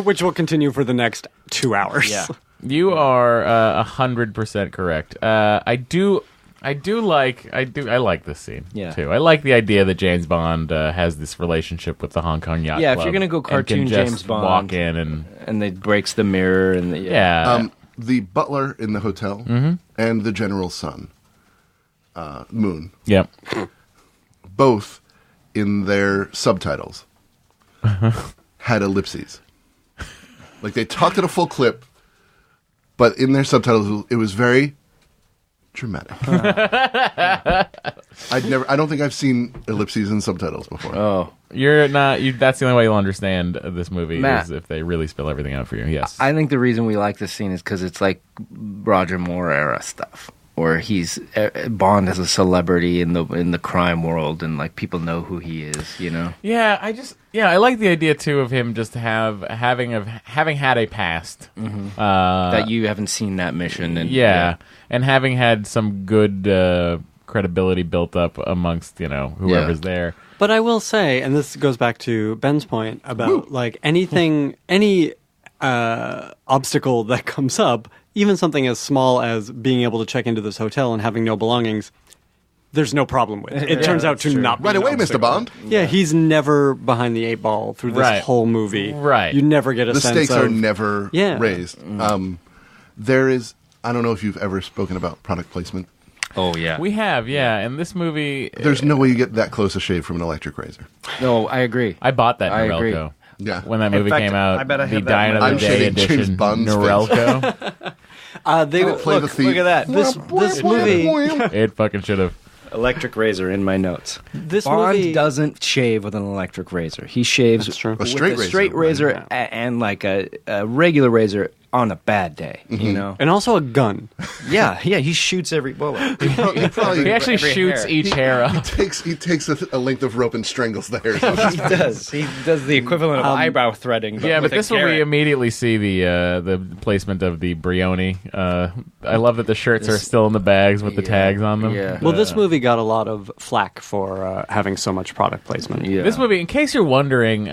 Which will continue for the next 2 hours. Yeah. You are 100% correct. I like this scene Yeah. too. I like the idea that James Bond has this relationship with the Hong Kong Yacht Yeah, if Club you're gonna go and can cartoon just James Bond. walk in and And they breaks the mirror and the, yeah. The butler in the hotel and the general's son, Moon, Yep. both in their subtitles had ellipses. Like, they talked at a full clip, but in their subtitles it was very dramatic. I don't think I've seen ellipses in subtitles before. Oh. You're not. That's the only way you'll understand this movie Matt. is if they really spell everything out for you. Yes. I think the reason we like this scene is because it's like Roger Moore era stuff, where he's Bond as a celebrity in the crime world, and like people know who he is. You know. Yeah, I like the idea too of him just having had a past. That you haven't seen that mission, and Yeah, and having had some good credibility built up amongst whoever's there. But I will say, and this goes back to Ben's point about like any obstacle that comes up, even something as small as being able to check into this hotel and having no belongings, there's no problem with. It turns out to not be Right an away, Mr. obstacle. Bond. Yeah, he's never behind the 8 ball through this Right. whole movie. Right. You never get a The sense stakes of... are never Yeah. raised. There is, I don't know if you've ever spoken about product placement. Oh yeah. We have, yeah, and this movie. There's no way you get that close a shave from an electric razor. No, I agree. I bought that I agree. Norelco. Yeah. When that movie fact, came out, I bet I the have that Die in my Another I'm Day shitting James edition Bond's face. Norelco. They Play the theme. Look at that. This movie... It fucking should have. Electric razor in my notes. This Bond movie... doesn't shave with an electric razor. He shaves That's true. with A straight razor, straight right. razor Yeah. and like a regular razor on a bad day. Mm-hmm. You know. And also a gun. Yeah. He shoots every bullet. He probably He actually every shoots hair. each hair up. he takes a length of rope and strangles the hairs. He does. He does the equivalent of eyebrow threading. Yeah, but with a this one we carrot. immediately see the placement of the Brioni. I love that the shirts are still in the bags with the tags on them. Yeah. Well, this movie got a lot of flack for having so much product placement. Yeah. This movie, in case you're wondering,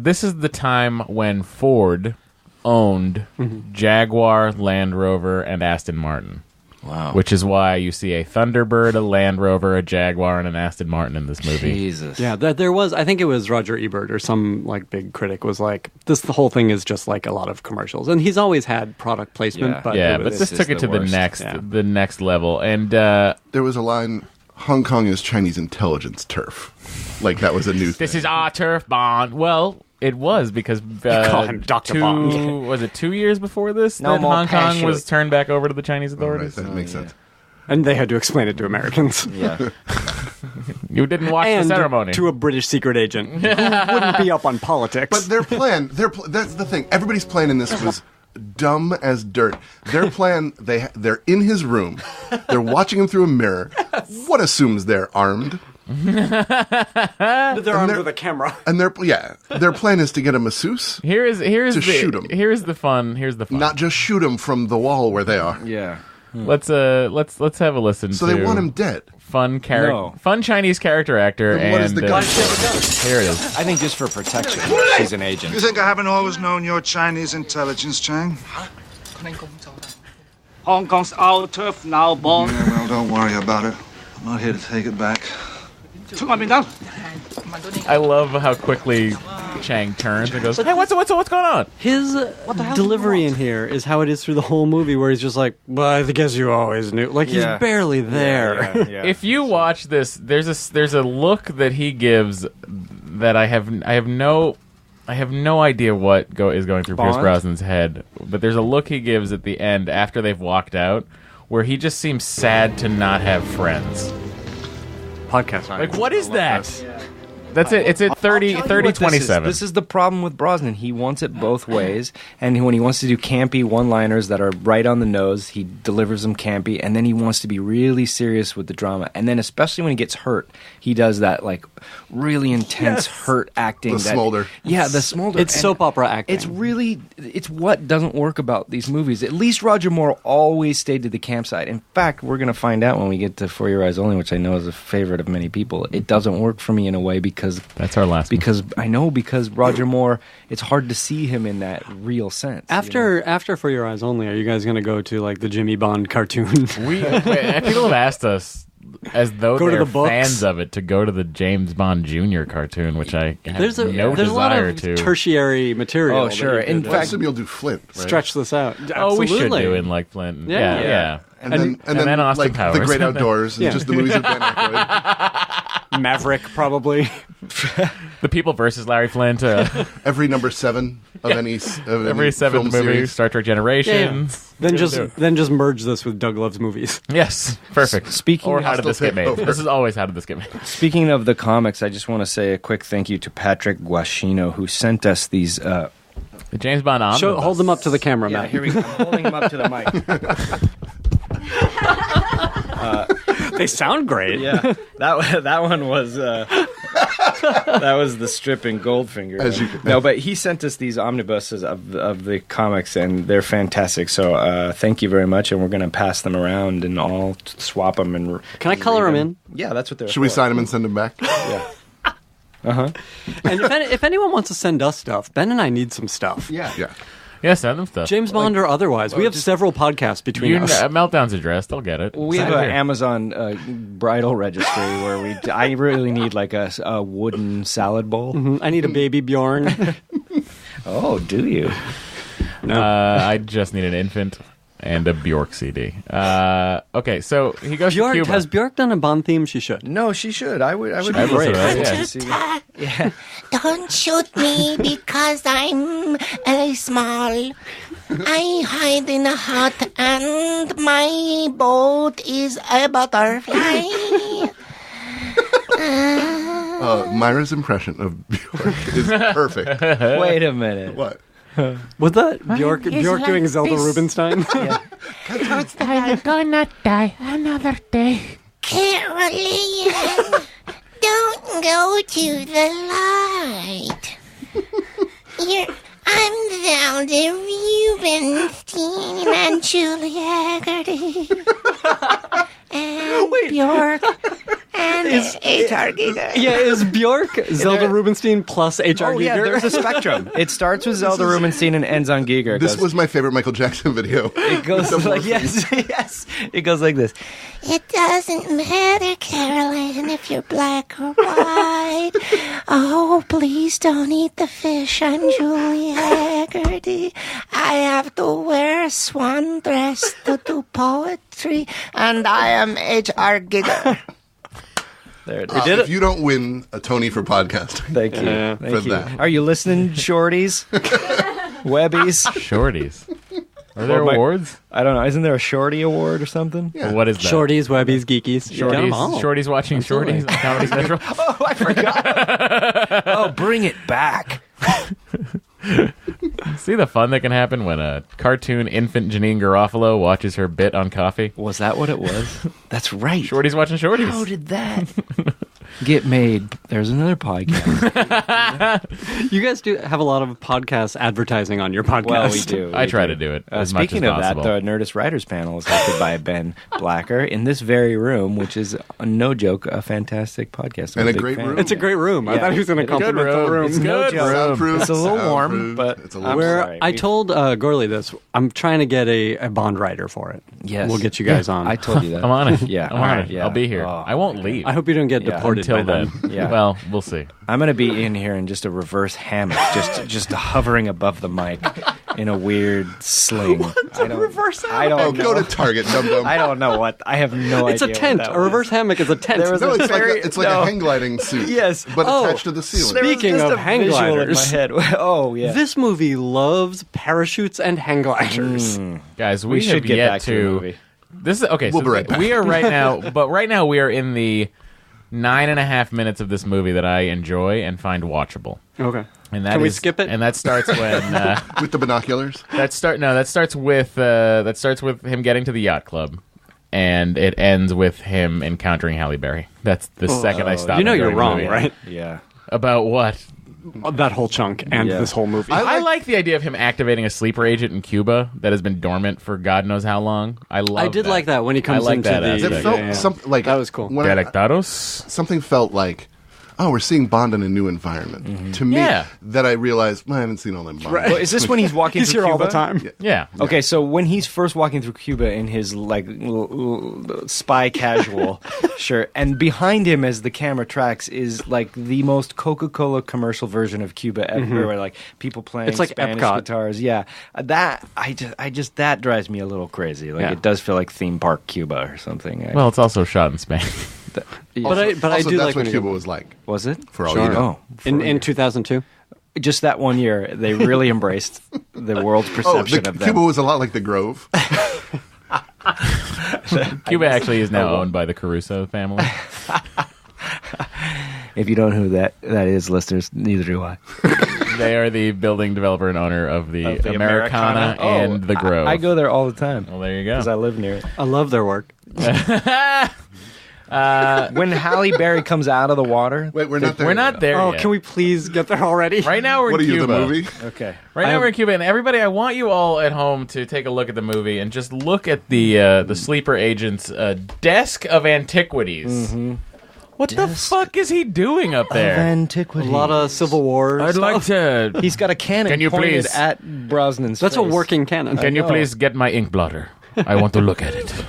this is the time when Ford owned Jaguar, Land Rover, and Aston Martin. Wow. Which is why you see a Thunderbird, a Land Rover, a Jaguar, and an Aston Martin in this movie. Jesus. Yeah, there was. I think it was Roger Ebert or some like big critic was like, "This the whole thing is just like a lot of commercials." And he's always had product placement, Yeah. but Yeah, it but was, this took it to the worst. the next level. And There was a line, Hong Kong is Chinese intelligence turf. Like, that was a new thing. this is our turf, Bond. Well, it was because call him Dr. Bond. Was it 2 years before this No that more Hong Kong parachute. was turned back over to the Chinese All right, authorities? that makes sense. and they had to explain it to Americans. Yeah. You didn't watch and the ceremony. to a British secret agent who wouldn't be up on politics. But their plan, that's the thing. Everybody's plan in this was dumb as dirt. Their plan, they're in his room. They're watching him through a mirror. What assumes they're armed? they're armed they're- with a camera. And their plan is to get a masseuse, Here's to shoot 'em. Here's the fun. not just shoot him from the wall where they are. Yeah. Let's have a listen. So to they want him dead. fun No. fun Chinese character actor. Then what is and the gun? here it is. I think just for protection, she's an agent. You think I haven't always known your Chinese intelligence, Chang? Hong Kong's our turf now, Bond. Yeah, well, don't worry about it. I'm not here to take it back. I love how quickly Chang turns and goes, "Hey, what's going on?" His delivery in here is how it is through the whole movie, where he's just like, "Well, I guess you always knew." Like Yeah. he's barely there. Yeah. If you watch this, there's a look that he gives that I have no idea what is going through Pierce Bond? Brosnan's head, but there's a look he gives at the end after they've walked out where he just seems sad to not have friends. Podcast. Like, what is that? That's it. It's at 30, 27. This is the problem with Brosnan. He wants it both ways, and when he wants to do campy one-liners that are right on the nose, he delivers them campy, and then he wants to be really serious with the drama. And then, especially when he gets hurt, he does that like really intense hurt acting. The smolder. Yeah, the smolder. It's And soap opera acting. it's what doesn't work about these movies. At least Roger Moore always stayed to the campsite. In fact, we're going to find out when we get to For Your Eyes Only, which I know is a favorite of many people. It doesn't work for me in a way because That's our last one. because Roger Moore, it's hard to see him in that real sense. After For Your Eyes Only, are you guys going to go to like the Jimmy Bond cartoon? People have asked us as though Go to they're the books. fans of it to go to the James Bond Jr. cartoon, which I have There's a no there's a lot desire of to. tertiary material. Oh, that sure. you In could, I fact, assume you'll do Flint, right? stretch this out. Oh, we should Absolutely. do in like Flint. Yeah. Yeah. And And then then Austin like Powers. The Great Outdoors, and Yeah. just the movies of Ben Aykroyd. Maverick, probably. The People versus Larry Flint. Every number 7 of any of Every any seventh film movie, series. Star Trek Generations. Then Do it. just merge this with Doug Love's movies. Yes, perfect. Speaking or of how did this get made? Takeover. This is always how did this get made? Speaking of the comics, I just want to say a quick thank you to Patrick Guascino, who sent us these. The James Bond omnibus. Hold them up to the camera, Yeah, Matt. here we go. I'm holding him up to the mic. They sound great. Yeah, that one was that was the strip in Goldfinger. As you- No, but he sent us these omnibuses of the comics, and they're fantastic. So thank you very much, and we're going to pass them around and all swap them. And Can I color them in? Yeah, that's what they're. Should we for. sign them and send them back? Yeah. And if anyone wants to send us stuff, Ben and I need some stuff. Yeah. Yeah. Yeah, send them stuff. James Bond or otherwise. We have several podcasts between us. Meltdown's address. They'll get it. We have Send it an here. Amazon bridal registry where I really need like a wooden salad bowl. I need a baby Bjorn. Oh, do you? I just need an infant and a Bjork CD. Okay, so he goes Bjork, to Cuba. has Bjork done a Bond theme? She should. No, she should. I would. I'd listen to that, yeah. to see that. Yeah. Don't shoot me because I'm small. I hide in a hut and my boat is a butterfly. Myra's impression of Bjork is perfect. Wait a minute. What? Was that Bjork it's Bjork like doing Zelda this. Rubinstein? I'm gonna die another day. Caroline, don't go to the light. I'm Zelda Rubinstein and Julia Haggerty. And Bjork and H.R. Giger. Yeah, is Bjork Zelda Rubinstein plus H.R. Oh, Giger? yeah, there's a spectrum. It starts with Zelda Rubinstein and ends on Giger. This was my favorite Michael Jackson video. It goes like, yes. It goes like this. It doesn't matter, Caroline, if you're black or white. Oh, please don't eat the fish. I'm Julie Haggerty. I have to wear a swan dress to do poetry, and I am H.R. Giger. There it is. If you don't win a Tony for podcasting, Thank you. for Thank you. that. Are you listening, shorties? Webbies? Shorties. Are there awards? I don't know. Isn't there a shorty award or something? Yeah. Well, what is that? Shorties, Webbies, Geekies. Get 'em all. Shorties watching Shorties on Comedy Central. Oh, I forgot. Oh, bring it back. See the fun that can happen when a cartoon infant Janine Garofalo watches her bit on coffee? Was that what it was? That's right. Shorties watching Shorties. How did that get made? There's another podcast. You guys do have a lot of podcast advertising on your podcast. Well, we do. I try to do it as much as Speaking of that, possible. the Nerdist Writers Panel is hosted by Ben Blacker in this very room, which is, no joke, a fantastic podcast. I'm And a big great fan. room. It's a great room. I Yeah. thought he was going to It's a good compliment the room. It's No good joke. room. Soundproof, It's a little warm, soundproof. but It's a little Where sorry. I told Gorley this, I'm trying to get a Bond writer for it. Yes. We'll get you guys on. I told you that. I'm on it. Yeah, I'm on alright, it. yeah. I'll be here. Oh, I won't leave I hope you don't get Yeah. deported until by then. Yeah. Well, we'll see. I'm going to be in here in just a reverse hammock, just hovering above the mic in a weird sling. I don't Oh, know. go to Target, dum dum. I don't know what. I have no It's idea. a tent. what that A reverse was. hammock is a tent. There was No, a it's very- like a hang gliding suit. Yes. but Oh, attached to the ceiling. There was Speaking just of a hang visual gliders. in my head. Oh yeah. This movie loves parachutes and hang gliders. Guys, we, we should have get yet back to the movie. This is okay. We'll so be right back. We are right now, but right now we are in the 9.5 minutes of this movie that I enjoy and find watchable. Okay. And that Can we is- skip it? And that starts when With the binoculars. that starts with him getting to the yacht club, and it ends with him encountering Halle Berry. That's the second I stop. You know you're during the wrong, movie. right? Yeah. About what? That whole chunk and Yeah. this whole movie. I like the idea of him activating a sleeper agent in Cuba that has been dormant for God knows how long. I did like that when he comes like into that the. aspect. It felt yeah. something like That was cool. when I- Delectados. something felt like, oh, we're seeing Bond in a new environment. To me, Yeah. that I realized, well, I haven't seen all them Bond. Well, is this when he's walking He's through here all Cuba? the time. Yeah. Okay, so when he's first walking through Cuba in his like spy casual shirt, and behind him as the camera tracks is like the most Coca-Cola commercial version of Cuba ever, where like people playing It's like Spanish Epcot. guitars. Yeah, that I just that drives me a little crazy. Like Yeah. it does feel like theme park Cuba or something. Well, it's also shot in Spain. But I Also, do that's like what when Cuba he, was like. was it For all you know. Oh, in 2002. just that one year, they really embraced the world's Oh, perception of them. Cuba was a lot like the Grove. Cuba actually is now owned by the Caruso family. If you don't know who that is, listeners, neither do I. They are the building developer and owner of the, Of the Americana Oh, and the Grove. I go there all the time Well, there you go. because I live near it. I love their work. When Halle Berry comes out of the water. Wait, we're not there. We're not there Oh, yet. can we please get there already? Right now we're What are in you, Cuba. the movie? Okay. Right now we're in Cuba, and everybody, I want you all at home to take a look at the movie and just look at the sleeper agent's desk of antiquities. What the fuck is he doing up Of there? A antiquity. lot of Civil War. I'd like to. He's got a cannon Can you pointed please- at Brosnan's That's face. a working cannon. Can you know. please get my ink blotter? I want to look at it.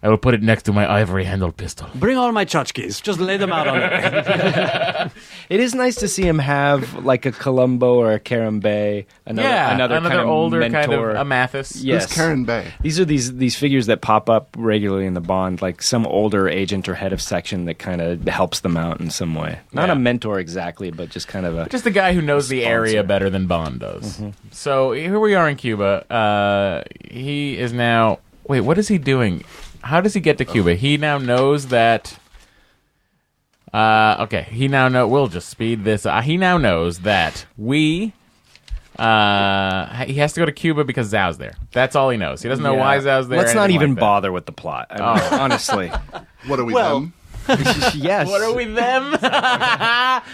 I will put it next to my ivory-handled pistol. Bring all my tchotchkes. Just lay them out on it. It is nice to see him have like a Columbo or a Karen Bay. Another kind of older mentor. kind of a Mathis. Yes. Who's Karen Bay? These are these figures that pop up regularly in the Bond, like some older agent or head of section that kind of helps them out in some way. Not Yeah. a mentor exactly, but just kind of a. Just a guy who knows the area Sponsor. better than Bond does. So here we are in Cuba. He is now. Wait, what is he doing? How does he get to Cuba? He now knows that. Okay, he now know. We'll just speed this. He now knows that he has to go to Cuba because Zhao's there. That's all he knows. He doesn't know Yeah. why Zhao's there. Let's or not anything even like that. bother with the plot. I mean, honestly. What are we, Well- them? Yes. What are we them?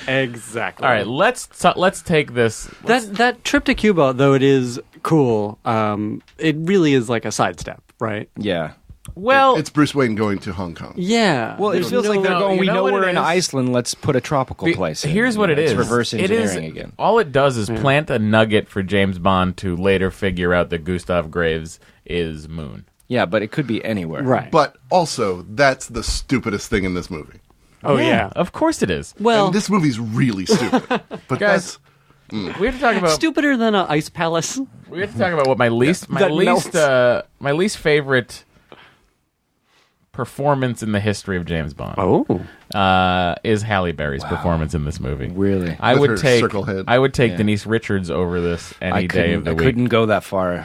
Exactly. All right, let's take this. That trip to Cuba, though it is cool, it really is like a sidestep, right? Yeah. Well, It's Bruce Wayne going to Hong Kong. Yeah. Well, it feels like they're going, we know what we're it in is? Iceland, let's put a tropical place in. Here's what it is. It's reverse engineering it is, again. All it does is plant a nugget for James Bond to later figure out that Gustav Graves is Moon. Yeah, but it could be anywhere. Right. But also, that's the stupidest thing in this movie. Oh, yeah. Of course it is. Well, And this movie's really stupid. But Guys, that's... we have to talk about stupider than an ice palace. we have to talk about what my least my least favorite performance in the history of James Bond. Is Halle Berry's performance in this movie. Really? I With would her take circle head. I would take Denise Richards over this any day of the I week. couldn't go that far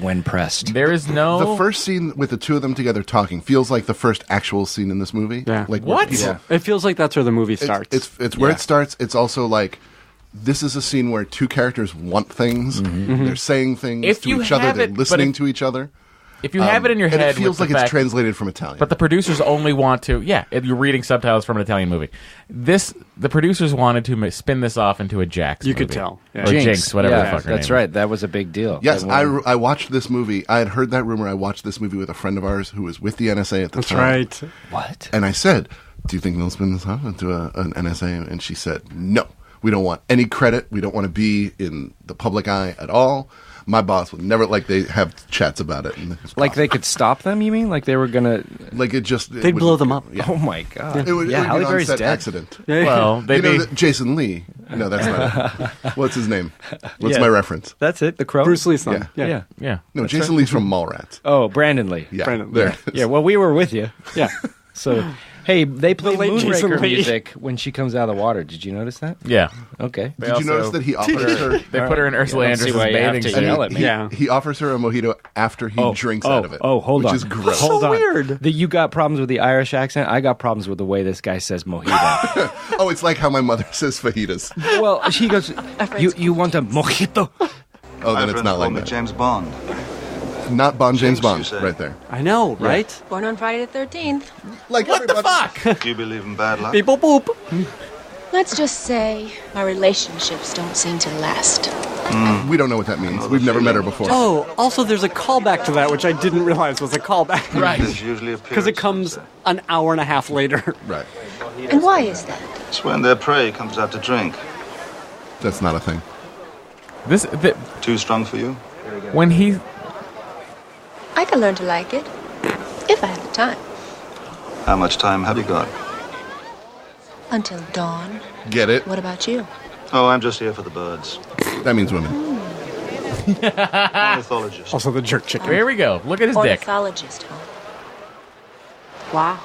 when pressed. There is no The first scene with the two of them together talking feels like the first actual scene in this movie. Yeah. Like where What? people- It feels like that's where the movie starts. It's where it starts. It's also like this is a scene where two characters want things. They're saying things If to you each other. have They're it, but listening if- to each other. if you have it in your And head, it feels with like the it's fact- translated from Italian. But the producers only want to, you're reading subtitles from an Italian movie. The producers wanted to spin this off into a Jax You movie. could tell. Yeah. Or Jinx, whatever the fuck her that's name right. That was a big deal. yes, That one- I watched this movie. I had heard that rumor. I watched this movie with a friend of ours who was with the NSA at the That's time. right. What? And I said, "Do you think they'll spin this off into an NSA?" And she said, "No, we don't want any credit. We don't want to be in the public eye at all. My boss would never they have chats about it." And Like they could stop them, you mean? Like they were going to... like it just They'd blow them up. Oh, my God. It would, yeah, it would Halle be an Berry's on-set dead. accident. Well, they'd You know be that Jason Lee? No, that's not it. What's his name? What's Yeah. my reference? That's it, the Crow? Bruce Lee's son. Yeah. yeah. No, Jason Lee's from Mallrats. Oh, Brandon Lee. Yeah, Brandon, there. it is. Yeah, well, we were with you. Yeah. So, hey, they play late Jason Moonraker Lee. music when she comes out of the water. Did you notice that? Yeah. Okay. Did you notice that he offers her? They put her in Ursula I don't see Andress's why you have bathing to suit. yell at me. Yeah. He offers her a mojito after he drinks out of it. Oh, hold which on. is gross. Hold on. weird. That you got problems with the Irish accent. I got problems with the way this guy says mojito. Oh, it's like how my mother says fajitas. Well, she goes, you want a mojito? Oh, My then it's friend not like called me that. James Bond. Not Bond, James Jinx, you Bond, say. right there. I know, right? Born on Friday the 13th. Like what the fuck? Do you believe in bad luck? Beep boop boop. Let's just say our relationships don't seem to last. We don't know what that means. We've never met her before. Oh, also there's a callback to that, which I didn't realize was a callback. There's usually a Because it comes an hour and a half later. Right. And why is that? It's when their prey comes out to drink. That's not a thing. Too strong for you? When he I can learn to like it. If I have the time. How much time have you got? Until dawn. Get it? What about you? Oh, I'm just here for the birds. That means women. Ornithologist. Also the jerk chicken. here we go. Look at his dick. Ornithologist, huh? Wow.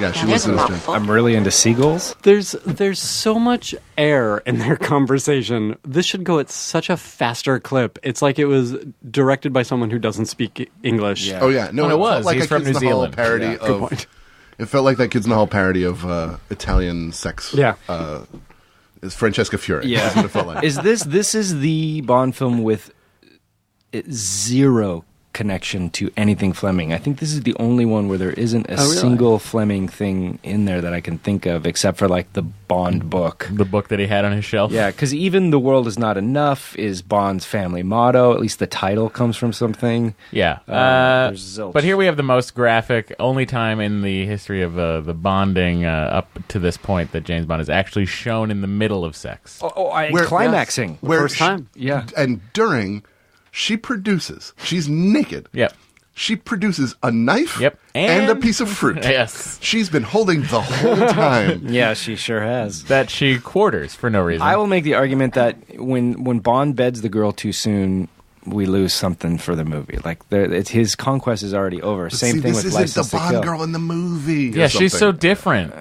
Yeah, she Now, there's a listens to mouthful. I'm really into seagulls. There's so much air in their conversation. This should go at such a faster clip. It's like it was directed by someone who doesn't speak English. Yeah. Oh yeah, no, Well, it was. felt like He's a from Kids New in the Hall Zealand. parody Yeah, good of. point. It felt like that Kids in the Hall parody of Italian sex. Yeah. Is Francesca Fiore. Yeah. That's what it felt like. This is the Bond film with zero connection to anything Fleming. I think this is the only one where there isn't a really? single Fleming thing in there that I can think of, except for like the Bond book. The book that he had on his shelf. Yeah, because even "The World Is Not Enough" is Bond's family motto. At least the title comes from something. Yeah. There's zilch. But here we have the most graphic, only time in the history of the bonding up to this point that James Bond is actually shown in the middle of sex. Where- Climaxing. Where First time. Yeah. And during, she produces. She's naked. Yep. She produces a knife. Yep. And a piece of fruit. Yes. She's been holding the whole time. Yeah, she sure has. That she quarters for no reason. I will make the argument that when Bond beds the girl too soon, we lose something for the movie. Like it's his conquest is already over. But Same see, thing this with isn't License the to Bond Kill. girl in the movie. or Yeah, she's so something. different.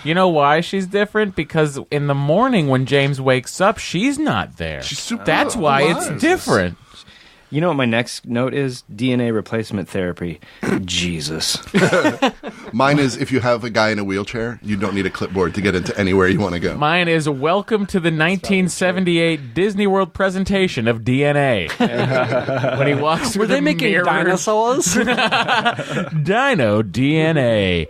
You know why she's different? Because in the morning when James wakes up, she's not there. She's super That's why alive. it's different. You know what my next note is? DNA replacement therapy. Jesus. Mine is if you have a guy in a wheelchair, you don't need a clipboard to get into anywhere you want to go. Mine is welcome to the 1978 Disney World presentation of DNA. when he walks through Were they the making mirrors. dinosaurs? Dino DNA.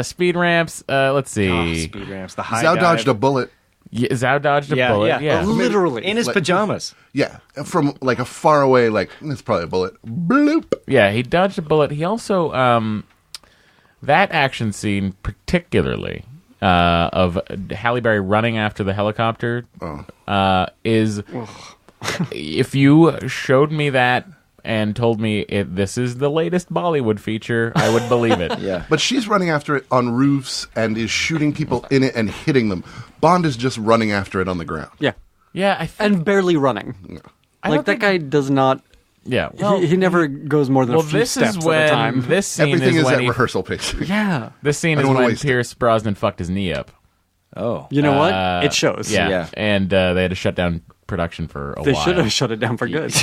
Speed ramps. Let's see. Speed ramps. The high Zhao dive. dodged a bullet. Zhao dodged a bullet. Yeah. Literally. In his pajamas. Yeah, from like a far away, like, it's probably a bullet. Bloop. Yeah, he dodged a bullet. He also, that action scene particularly, of Halle Berry running after the helicopter, is, if you showed me that and told me this is the latest Bollywood feature, I would believe it. Yeah. But she's running after it on roofs and is shooting people in it and hitting them. Bond is just running after it on the ground. Yeah. Yeah, and barely running. Like, that guy does not... Yeah, well, he never goes more than a few steps at a time. This scene Everything is when at rehearsal pace. Yeah. This scene is when Pierce Brosnan fucked his knee up. Oh. You know what? It shows. Yeah. And they had to shut down production for a while. They should have shut it down for good.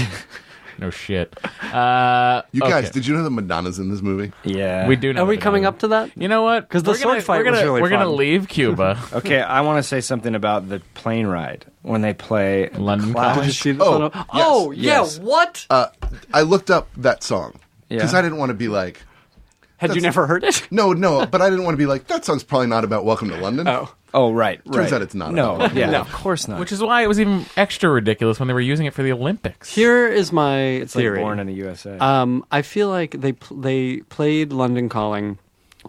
No shit. You guys, did you know that Madonna's in this movie? Yeah. We do know. Are we coming up to that? You know what? Because the sword fight was really We're fun. going to leave Cuba. Okay, I want to say something about the plane ride when they play London Clash. Did you see this? Oh, yes. Oh, Yes. yeah, what? I looked up that song because Yeah. I didn't want to be like... Had you never heard it? No, but I didn't want to be like, that song's probably not about Welcome to London. Oh, right. Turns out it's not. No, about yeah, No. of course not. Which is why it was even extra ridiculous when they were using it for the Olympics. Here is my it's like theory. Born in the USA. I feel like they played London Calling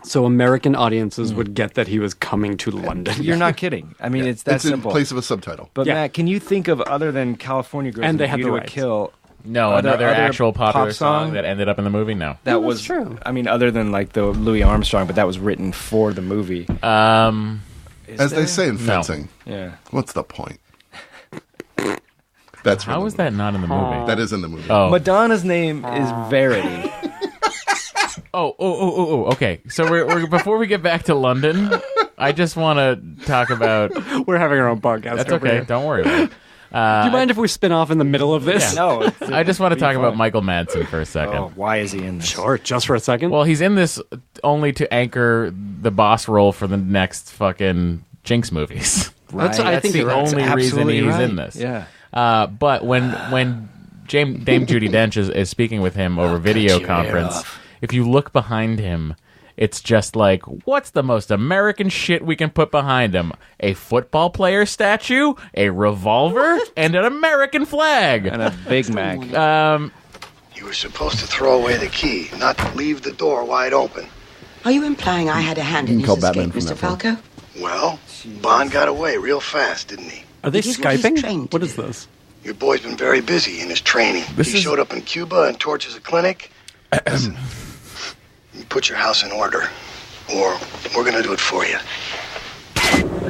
so American audiences would get that he was coming to London. You're not kidding. I mean, it's that it's simple. in place of a subtitle. But Yeah. Matt, can you think of other than California Girls And they had View the to a rights. Kill? No, Are there another other actual popular pop song song that ended up in the movie? No. That No, was that's true. I mean, other than like the Louis Armstrong, but that was written for the movie. As they say in fencing, Yeah. what's the point? That's How is that not in the movie? That is in the movie. Oh. Madonna's name is Verity. Oh, okay. So we're before we get back to London, I just want to talk about... We're having our own podcast. That's over okay. here. Don't worry about it. Do you mind if we spin off in the middle of this? No. I just want to talk about Michael Madsen for a second. Oh, why is he in this? Sure, just for a second. Well, he's in this only to anchor the boss role for the next fucking Jinx movies. Right. I think the you're right. only That's reason absolutely he's right. in this. Yeah. But when Dame Judi Dench is speaking with him over video conference, if you look behind him, it's just like, what's the most American shit we can put behind him? A football player statue, a revolver, and an American flag. And a Big Mac. You were supposed to throw away the key, not leave the door wide open. Are you implying I had a hand in You can his call escape, Batman from Mr. that point. Falco? Well, Bond got away real fast, didn't he? Are they It is what he's Skyping? trained to What is do. this? Your boy's been very busy in his training. He showed up in Cuba and torches a clinic. Listen, you put your house in order, or we're gonna do it for you.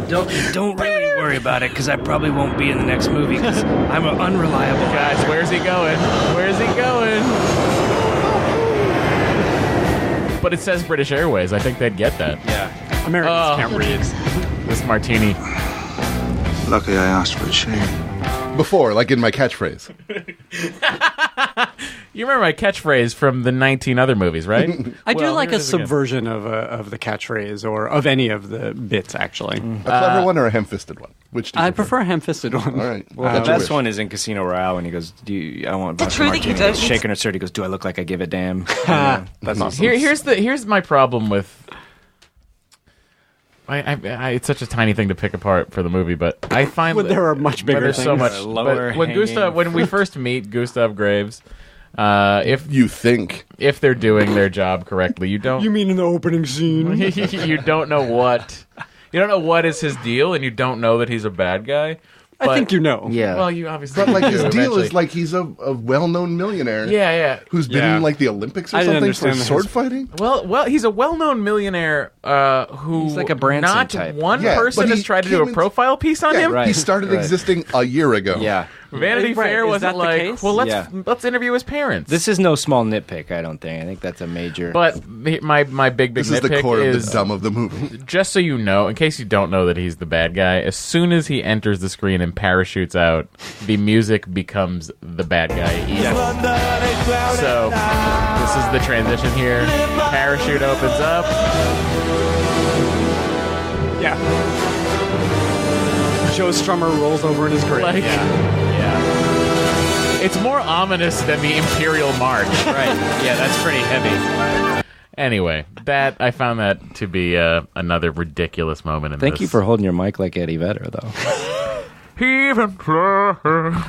Don't really worry about it, because I probably won't be in the next movie, because I'm an unreliable Guys, where's he going? Where's he going? But it says British Airways. I think they'd get that. Yeah. Americans can't read. This martini. Lucky I asked for a shave. Before, like in my catchphrase. You remember my catchphrase from the 19 other movies, right? I do Well, like here a it is again. subversion of the catchphrase or of any of the bits, actually. A clever one or a ham-fisted one? Which do you I prefer a ham-fisted one. All right. Well, That's the your best wish. one is in Casino Royale when he goes, I want The vodka truth that martini. you He don't goes, need shaking her shirt. He goes, do I look like I give a damn? Yeah, that's awesome. Here's my problem with. It's such a tiny thing to pick apart for the movie, but I find When there are much bigger there's so things. much. Lower But when we first meet Gustav Graves, if You think. if they're doing their job correctly, you don't. You mean in the opening scene? you don't know what. You don't know what is his deal, and you don't know that he's a bad guy. I think you know. Yeah. Well, you obviously. But like his do deal eventually. is like he's a well-known millionaire. Yeah. Who's been Yeah. in like the Olympics or I didn't something for understand sword his- fighting? Well, he's a well-known millionaire who He's like a Branson not type. one Yeah, person but has he tried to do came a in- profile piece on Yeah, him. right. He started Right. existing a year ago. Yeah. Vanity Right, Fair is wasn't that the like, case? well, Yeah. let's interview his parents. This is no small nitpick, I don't think. I think that's a major... But my big This is the nitpick core of is the dumb of the movie. just so you know, in case you don't know that he's the bad guy, as soon as he enters the screen and parachutes out, the music becomes the bad guy evil. So this is the transition here. Parachute opens up. Yeah. Joe Strummer rolls over in his grave. Like, yeah. It's more ominous than the Imperial March. Right. Yeah, that's pretty heavy. Anyway, that I found that to be another ridiculous moment in this. Thank you for holding your mic like Eddie Vedder, though.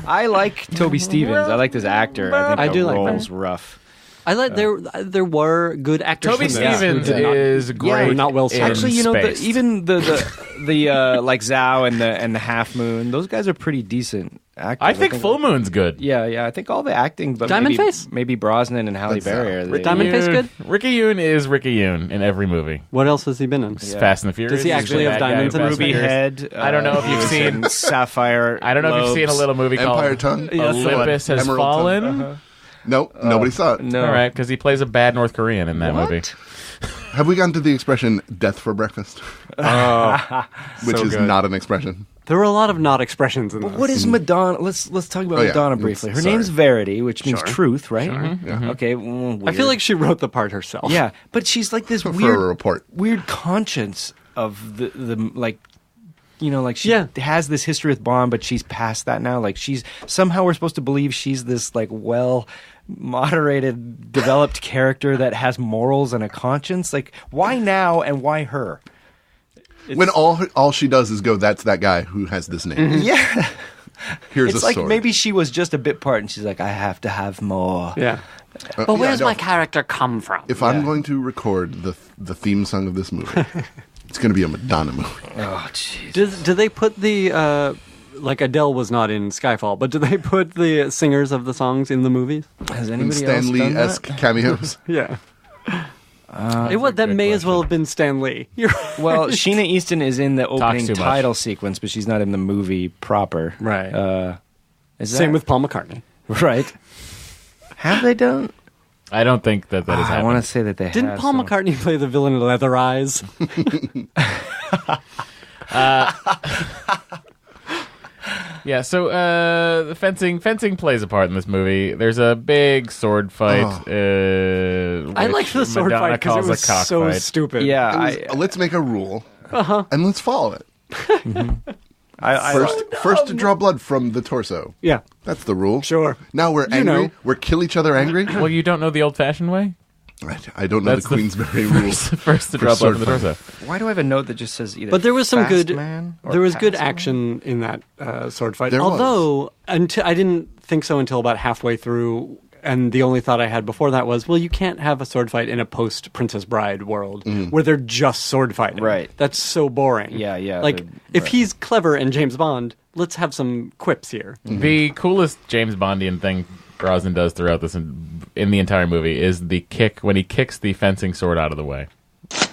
I like Toby Stevens. I like this actor. I think the role's rough. I like there were good actors. Toby Stevens is great. Yeah, not well in actually, you know, Spaced. even the like Zhao and the Half Moon, those guys are pretty decent actors. I think Full Moon's good. Yeah. I think all the acting, but Diamond Face? maybe Brosnan and Halle Berry. Are Diamond Face good? Ricky Yoon is Ricky Yoon in every movie. What else has he been in? Fast and the Furious. Does he actually have diamonds in Ruby Head. I don't know if you've seen Sapphire. I don't know if you've seen a little movie Empire called Tongue? Olympus Has Emerald Fallen. Tongue. Nope, nobody saw it. No. All right, because he plays a bad North Korean in that movie. Have we gotten to the expression "death for breakfast"? Which is not an expression. There were a lot of not expressions in this. What is Madonna? Let's talk about Madonna briefly. Her name's Verity, which means truth, right? Mm-hmm. Okay. I feel like she wrote the part herself. Yeah, but she's like this For a report. weird conscience of the like. You know, like she has this history with Bond, but she's past that now. Like somehow we're supposed to believe she's this like moderated, developed character that has morals and a conscience. Like, why now and why her? When all she does is go, "That's that guy who has this name." Yeah. Here's it's a like sword. maybe she was just a bit part, and she's like, I have to have more. Yeah. But where's my character come from? If I'm going to record the theme song of this movie, it's going to be a Madonna movie. Oh, jeez. Do they put the like Adele was not in Skyfall, but do they put the singers of the songs in the movies? Has And anybody Stan else done Lee-esque that? cameos. Yeah. That may as well have been Stan Lee. Well, Sheena Easton is in the opening too much. title sequence, but she's not in the movie proper. Right. Same with Paul McCartney. Right. Have they done? I don't think that is I happening. want to say that they Didn't have. Paul McCartney play the villain in Leather Eyes? Yeah, so the fencing plays a part in this movie. There's a big sword fight. I like the sword Madonna fight because calls it was a cockfight. so stupid. Yeah. Let's make a rule, and let's follow it. I First to draw blood from the torso. Yeah. That's the rule. Sure. Now we're angry. know. We're kill each other angry. Well, you don't know the old-fashioned way? I don't know That's the Queensberry rules. First to draw blood from the torso. Why do I have a note that just says either? But there was some fast good. man or There was good fast man? action in that sword fight. There was. Although, until I didn't think so until about halfway through, and the only thought I had before that was, well, you can't have a sword fight in a post Princess Bride world where they're just sword fighting. Right. That's so boring. Yeah. Like if he's clever and James Bond, let's have some quips here. The coolest James Bondian thing Brosnan does throughout this in the entire movie is the kick when he kicks the fencing sword out of the way.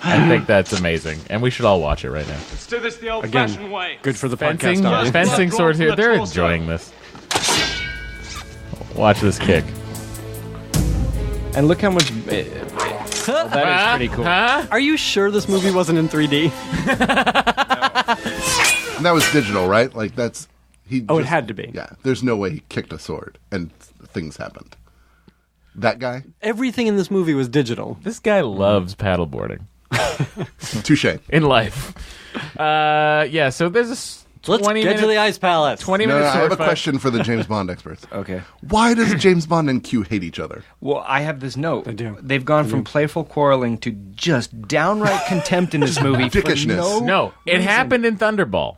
I think that's amazing, and we should all watch it right now. Let's do this the old-fashioned way. Good for the Fencing, podcast audience. fencing sword here. They're enjoying this. Watch this kick. And look how much. That is pretty cool. Are you sure this movie wasn't in 3D? And that was digital, right? Like that's he. Oh, it had to be. Yeah. There's no way he kicked a sword and things happened. That guy. Everything in this movie was digital. This guy loves paddleboarding Touche. in life. Yeah, so there's a Let's 20 get minute, to the Ice Palace. 20 No, minute I sword have a fight. question for the James Bond experts. Okay. Why does James Bond and Q hate each other? Well, I have this note. I do. They've gone from playful quarreling to just downright contempt in this movie. For Dickishness. No, it reason. happened in Thunderball.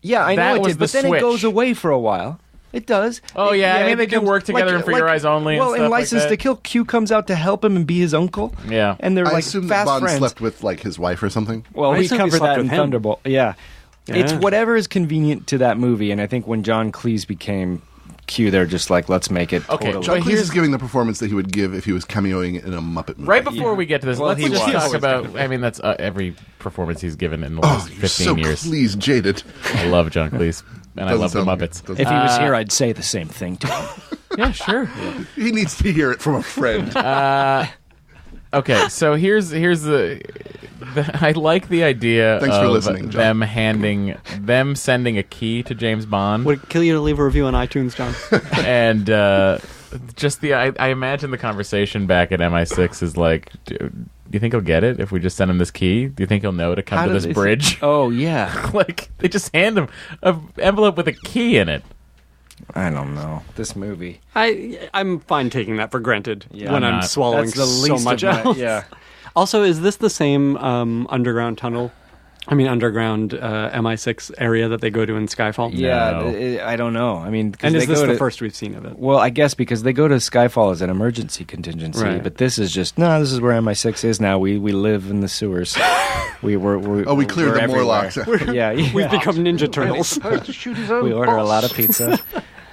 Yeah, I That know it was did, but the then switch. it goes away for a while. It does. Oh, yeah, I mean, it they do becomes- work together in For Your Eyes Only and Well, stuff in like License that. to Kill, Q comes out to help him and be his uncle. Yeah. And they're I like assume fast that Bond friends. slept with like his wife or something. Well, I we assume he covered slept that in with him. Thunderbolt. Yeah. It's Yeah. whatever is convenient to that movie, and I think when John Cleese became Q, they're just like, let's make it Okay, totally. John But Cleese here's- is giving the performance that he would give if he was cameoing in a Muppet movie. Right before we get to this, Well, let's he just was. talk about. I mean, that's every performance he's given in the Oh, last you're 15 so years. Cleese jaded. I love John Cleese, and I love the sound- Muppets. doesn't- If he was here, I'd say the same thing to him. Yeah, sure. He needs to hear it from a friend. Okay, so here's the I like the idea Thanks for of listening, John. them sending a key to James Bond, Would it kill you to leave a review on iTunes, John? and just I imagine the conversation back at MI6 is like, do you think he'll get it if we just send him this key? Do you think he'll know to come How to do this they- bridge? Oh, yeah. Like they just hand him an envelope with a key in it. I don't know. This movie. I'm fine taking that for granted Yeah, when I'm I'm not. swallowing That's the so least much of my- else. yeah. Also, is this the same underground tunnel? I mean, underground MI6 area that they go to in Skyfall? Yeah, I don't know. I mean, and is this the first we've seen of it? Well, I guess because they go to Skyfall as an emergency contingency, Right. but this is just this is where MI6 is now. We live in the sewers. we cleared the Morlocks. We've become Ninja Turtles. We order a lot of pizza.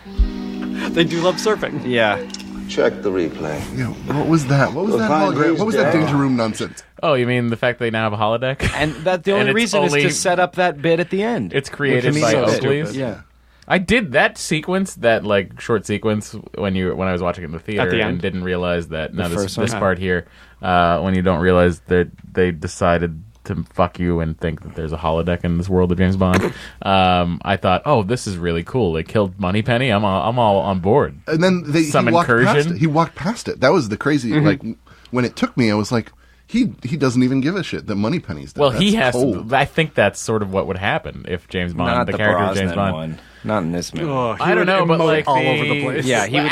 They do love surfing. Yeah. Check the replay. Yeah, what was that? What was that hologram? What was that Danger Room nonsense? Oh, you mean the fact they now have a holodeck? And that the only reason is to set up that bit at the end. It's created by Oakley's. Yeah. I did that sequence, that like short sequence when I was watching it in the theater, At the end? and didn't realize that. No, first this one? part here, when you don't realize that they decided to fuck you and think that there's a holodeck in this world of James Bond. I thought, oh, this is really cool. They killed Moneypenny. I'm all on board. And then Some he walked incursion. past it. He walked past it. That was the crazy. Like when it took me, I was like, he doesn't even give a shit that Moneypenny's dead. Well, he has. Cold. I think that's sort of what would happen if James Bond, Not the the character of Brosnan James Bond. one. Not in this movie. Oh, I don't know, but like all over the place. Yeah, he would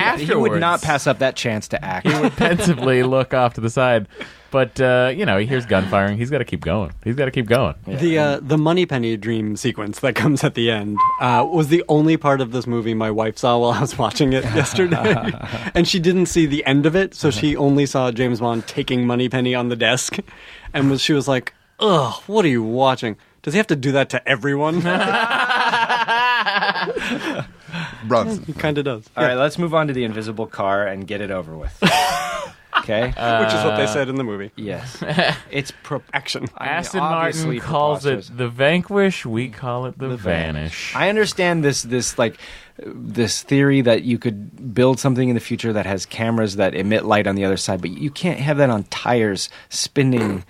not afterwards, pass up that chance to act. He would pensively look off to the side, but he hears gunfiring. He's got to keep going. The Moneypenny dream sequence that comes at the end was the only part of this movie my wife saw while I was watching it yesterday, and she didn't see the end of it, so she only saw James Bond taking Moneypenny on the desk, and she was like, "Ugh, what are you watching? Does he have to do that to everyone?" Bronson. He kind of does. All right, let's move on to the invisible car and get it over with. Okay? Which is what they said in the movie. Yes. It's Action. Aston Martin calls it the Vanquish. We call it the Vanish. I understand this theory that you could build something in the future that has cameras that emit light on the other side, but you can't have that on tires spinning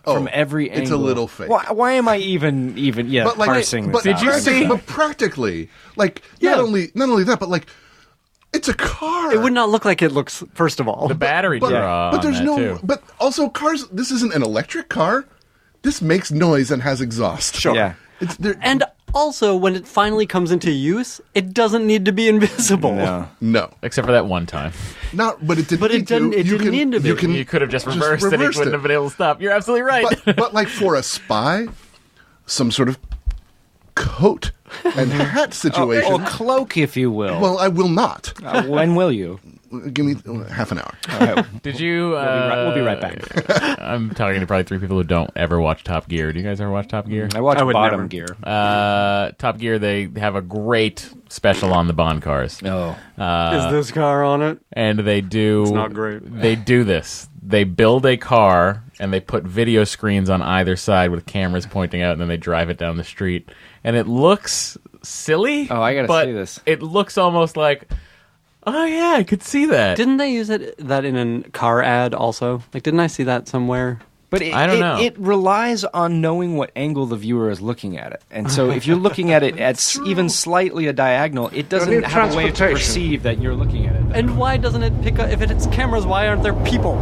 from every angle. It's a little fake. Why am I even parsing this out? Did you see? But practically, not only that, but like, it's a car. It would not look like it looks, first of all. The battery draw. But there's on that no. too. But also, cars. This isn't an electric car. This makes noise and has exhaust. Sure. Yeah. It's there. And also, when it finally comes into use, it doesn't need to be invisible. No. Except for that one time. But it didn't. But it didn't need to be. You could have just reversed it. He wouldn't have been able to stop. You're absolutely right. But like for a spy, some sort of coat and hat situation. Or cloak, if you will. Well, I will not. When will you? Give me half an hour. All right. Did you? We'll be right back. I'm talking to probably three people who don't ever watch Top Gear. Do you guys ever watch Top Gear? I watch would Bottom never. Gear. Top Gear. They have a great special on the Bond cars. Oh. Is this car on it? And they do. It's not great. They do this. They build a car and they put video screens on either side with cameras pointing out, and then they drive it down the street. And it looks silly. Oh, I gotta but see this. It looks almost like, oh yeah, I could see that. Didn't they use that in a car ad also? Like, didn't I see that somewhere? But I don't know. It relies on knowing what angle the viewer is looking at it. And so if you're looking at it at even slightly a diagonal, it doesn't have a way to perceive that you're looking at it. And why doesn't it pick up? If it's cameras, why aren't there people?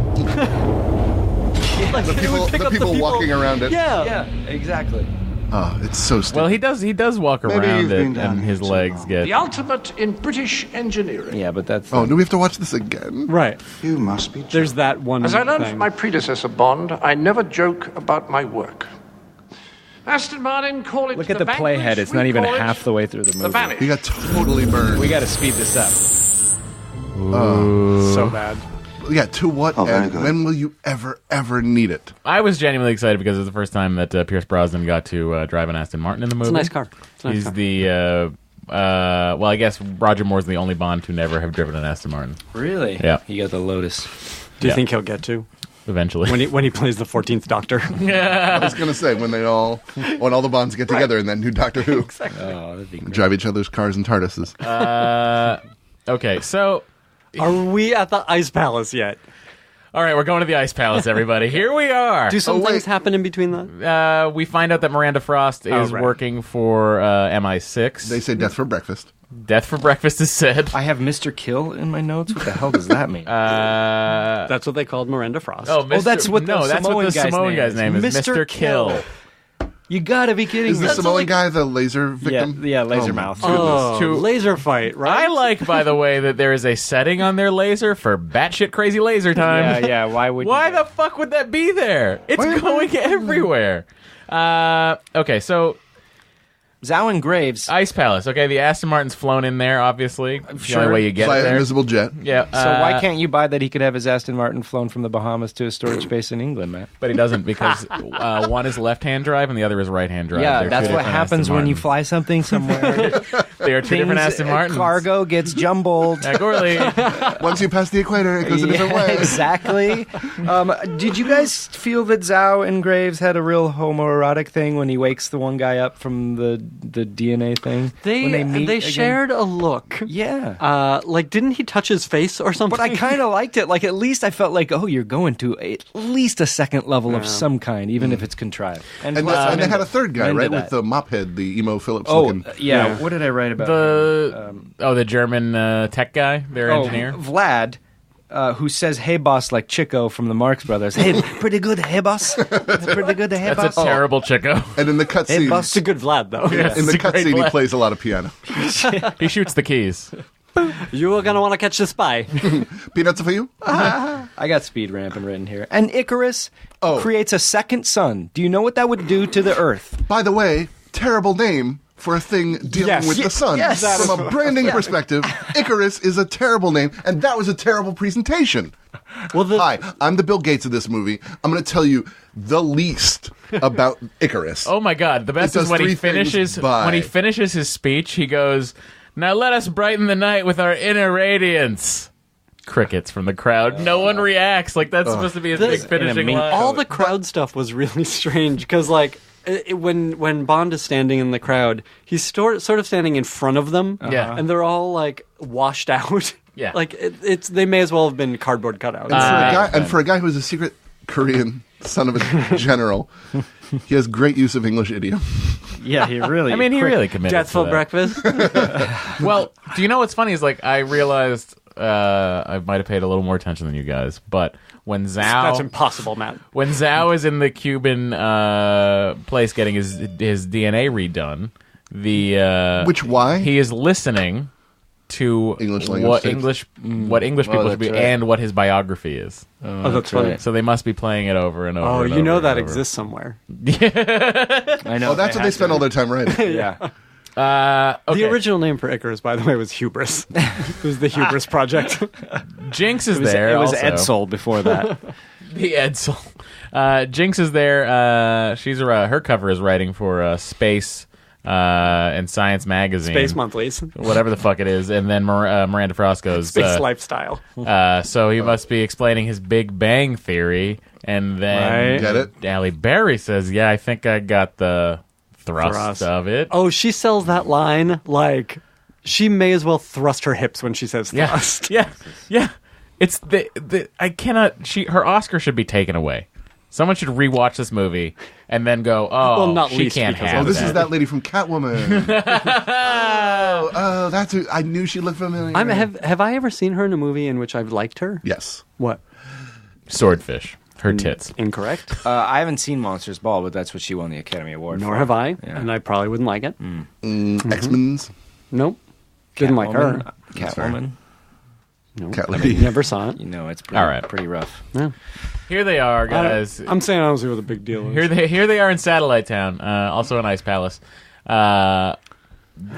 Like, it would pick The up people walking around it. Yeah, exactly. Oh, it's so stupid. Well, he does walk Maybe around you've it, been down and here his too legs long. get. The ultimate in British engineering. Yeah, but that's... Oh, do we have to watch this again? Right. You must be. There's that one As I learned thing. from my predecessor, Bond, I never joke about my work. Aston Martin, call it Look at the the playhead. Vanquish, It's we not even call it half the way through the movie. The Vanish. He got totally burned. We got to speed this up. So bad. Yeah, to what very end? good. When will you ever need it? I was genuinely excited because it was the first time that Pierce Brosnan got to drive an Aston Martin in the movie. It's a nice car. It's a nice He's car. the well, I guess Roger Moore's the only Bond to never have driven an Aston Martin. Really? Yeah. He got the Lotus. Do you Yeah. think he'll get to Eventually, when he plays the 14th Doctor? I was going to say when all the Bonds get together and then do Doctor Who, Oh, that'd be great. drive each other's cars and TARDISes. okay, so Are we at the Ice Palace yet? all right, we're going to the Ice Palace, everybody. Here we are. Do some wait. things happen in between that? We find out that Miranda Frost is right. working for MI6. They say death for breakfast. Death for breakfast is said. I have Mr. Kill in my notes. What the hell does that mean? That's what they called Miranda Frost. That's what that's what the that's Samoan what the guy's Samoan name guy's is. name is. Mr. Mr. Kill. You gotta be kidding Is me. the Samoan guy the laser victim? Yeah, laser Oh, mouth. Oh, laser fight, right? I like, by the way, that there is a setting on their laser for batshit crazy laser time. Yeah, why would Why the fuck would that be there? It's going everywhere. Okay, so Zhao and Graves. Ice Palace. Okay, the Aston Martin's flown in there, obviously. It's the only Sure. way you get Fly an there. invisible jet. Yeah. So why can't you buy that he could have his Aston Martin flown from the Bahamas to a storage space in England, Matt? But he doesn't because one is left-hand drive and the other is right-hand drive. Yeah, They're that's two what different happens Aston when you Martins. fly something somewhere. They are two different Aston Martins. Cargo gets jumbled. Gorley. Once you pass the equator, it goes a different way. Exactly. Did you guys feel that Zhao and Graves had a real homoerotic thing when he wakes the one guy up from the DNA thing? When meet they again? shared a look. Yeah. Like, didn't he touch his face or something? But I kind of liked it. Like, at least I felt like, oh, you're going to at least a second level of some kind, even if it's contrived. And they had a third guy, right, with the mop head, the emo Phillips looking. Yeah. What did I write about the German tech guy, their engineer? Vlad. Who says "Hey boss" like Chico from the Marx Brothers? Hey, pretty good, hey boss. Pretty good, hey boss. That's a terrible Chico. And in the cutscene, It's a good Vlad, though. Yeah, in the it's a great cutscene, he Vlad. plays a lot of piano. He shoots the keys. You are going to want to catch the spy. Peanuts for you? I got speed ramping written here. And Icarus creates a second sun. Do you know what that would do to the Earth? By the way, terrible name for a thing dealing with the sun. Yes. From a branding perspective, Icarus is a terrible name, and that was a terrible presentation. Well, Hi, I'm the Bill Gates of this movie. I'm going to tell you the least about Icarus. Oh my God! The best It is does when he three things finishes. by- When he finishes his speech, he goes, "Now let us brighten the night with our inner radiance." Crickets from the crowd. No one reacts. Like that's supposed to be his big finishing line. All the crowd stuff was really strange because, like, when Bond is standing in the crowd, he's sort of standing in front of them, Yeah. and they're all like washed out. Yeah. Like it's they may as well have been cardboard cutouts. And for a guy who's a secret Korean son of a general, he has great use of English idiom. Yeah, he really. I mean, he really committed. Death to for that. breakfast. Well, do you know what's funny is like I realized I might have paid a little more attention than you guys, but when That's Zhao impossible, Matt. when Zhao is in the Cuban place getting his DNA redone, Why? he is listening to English language what tapes. English people should be that's right. and what his biography is. Oh, that's funny. So they must be playing it over and over. Oh, and you know over that and over. exists somewhere. I know. Oh, that's what they spend all their time writing. Yeah. Okay. The original name for Icarus, by the way, was Hubris. It was the Hubris Project. Jinx is there. It was also. Edsel before that. The Edsel. Jinx is there. She's her cover is writing for Space and Science magazine, Space Monthlies. whatever the fuck it is, and then Miranda Frost goes Space Lifestyle. So he must be explaining his Big Bang Theory, and then Right. Get it? Halle Berry says, "Yeah, I think I got the thrust of it." Oh, she sells that line like she may as well thrust her hips when she says yeah, thrust. yeah. It's the I cannot. Her Oscar should be taken away. Someone should rewatch this movie and then go, "Oh, Well, not she least can't because have Oh, this that." is that lady from Catwoman. oh, that's who. I knew she looked familiar. Have I ever seen her in a movie in which I've liked her? Yes. What? Swordfish. Her tits. Incorrect. I haven't seen Monsters Ball, but that's what she won the Academy Award for. Nor have I, Yeah. and I probably wouldn't like it. X-Men's Nope. Didn't like her. Catwoman. No. Cat Lady. Never saw it. You know, it's pretty, All right. pretty rough. Here they are, guys. I'm saying I don't see what the big deal is. Here they are in Satellite Town, also in Ice Palace. And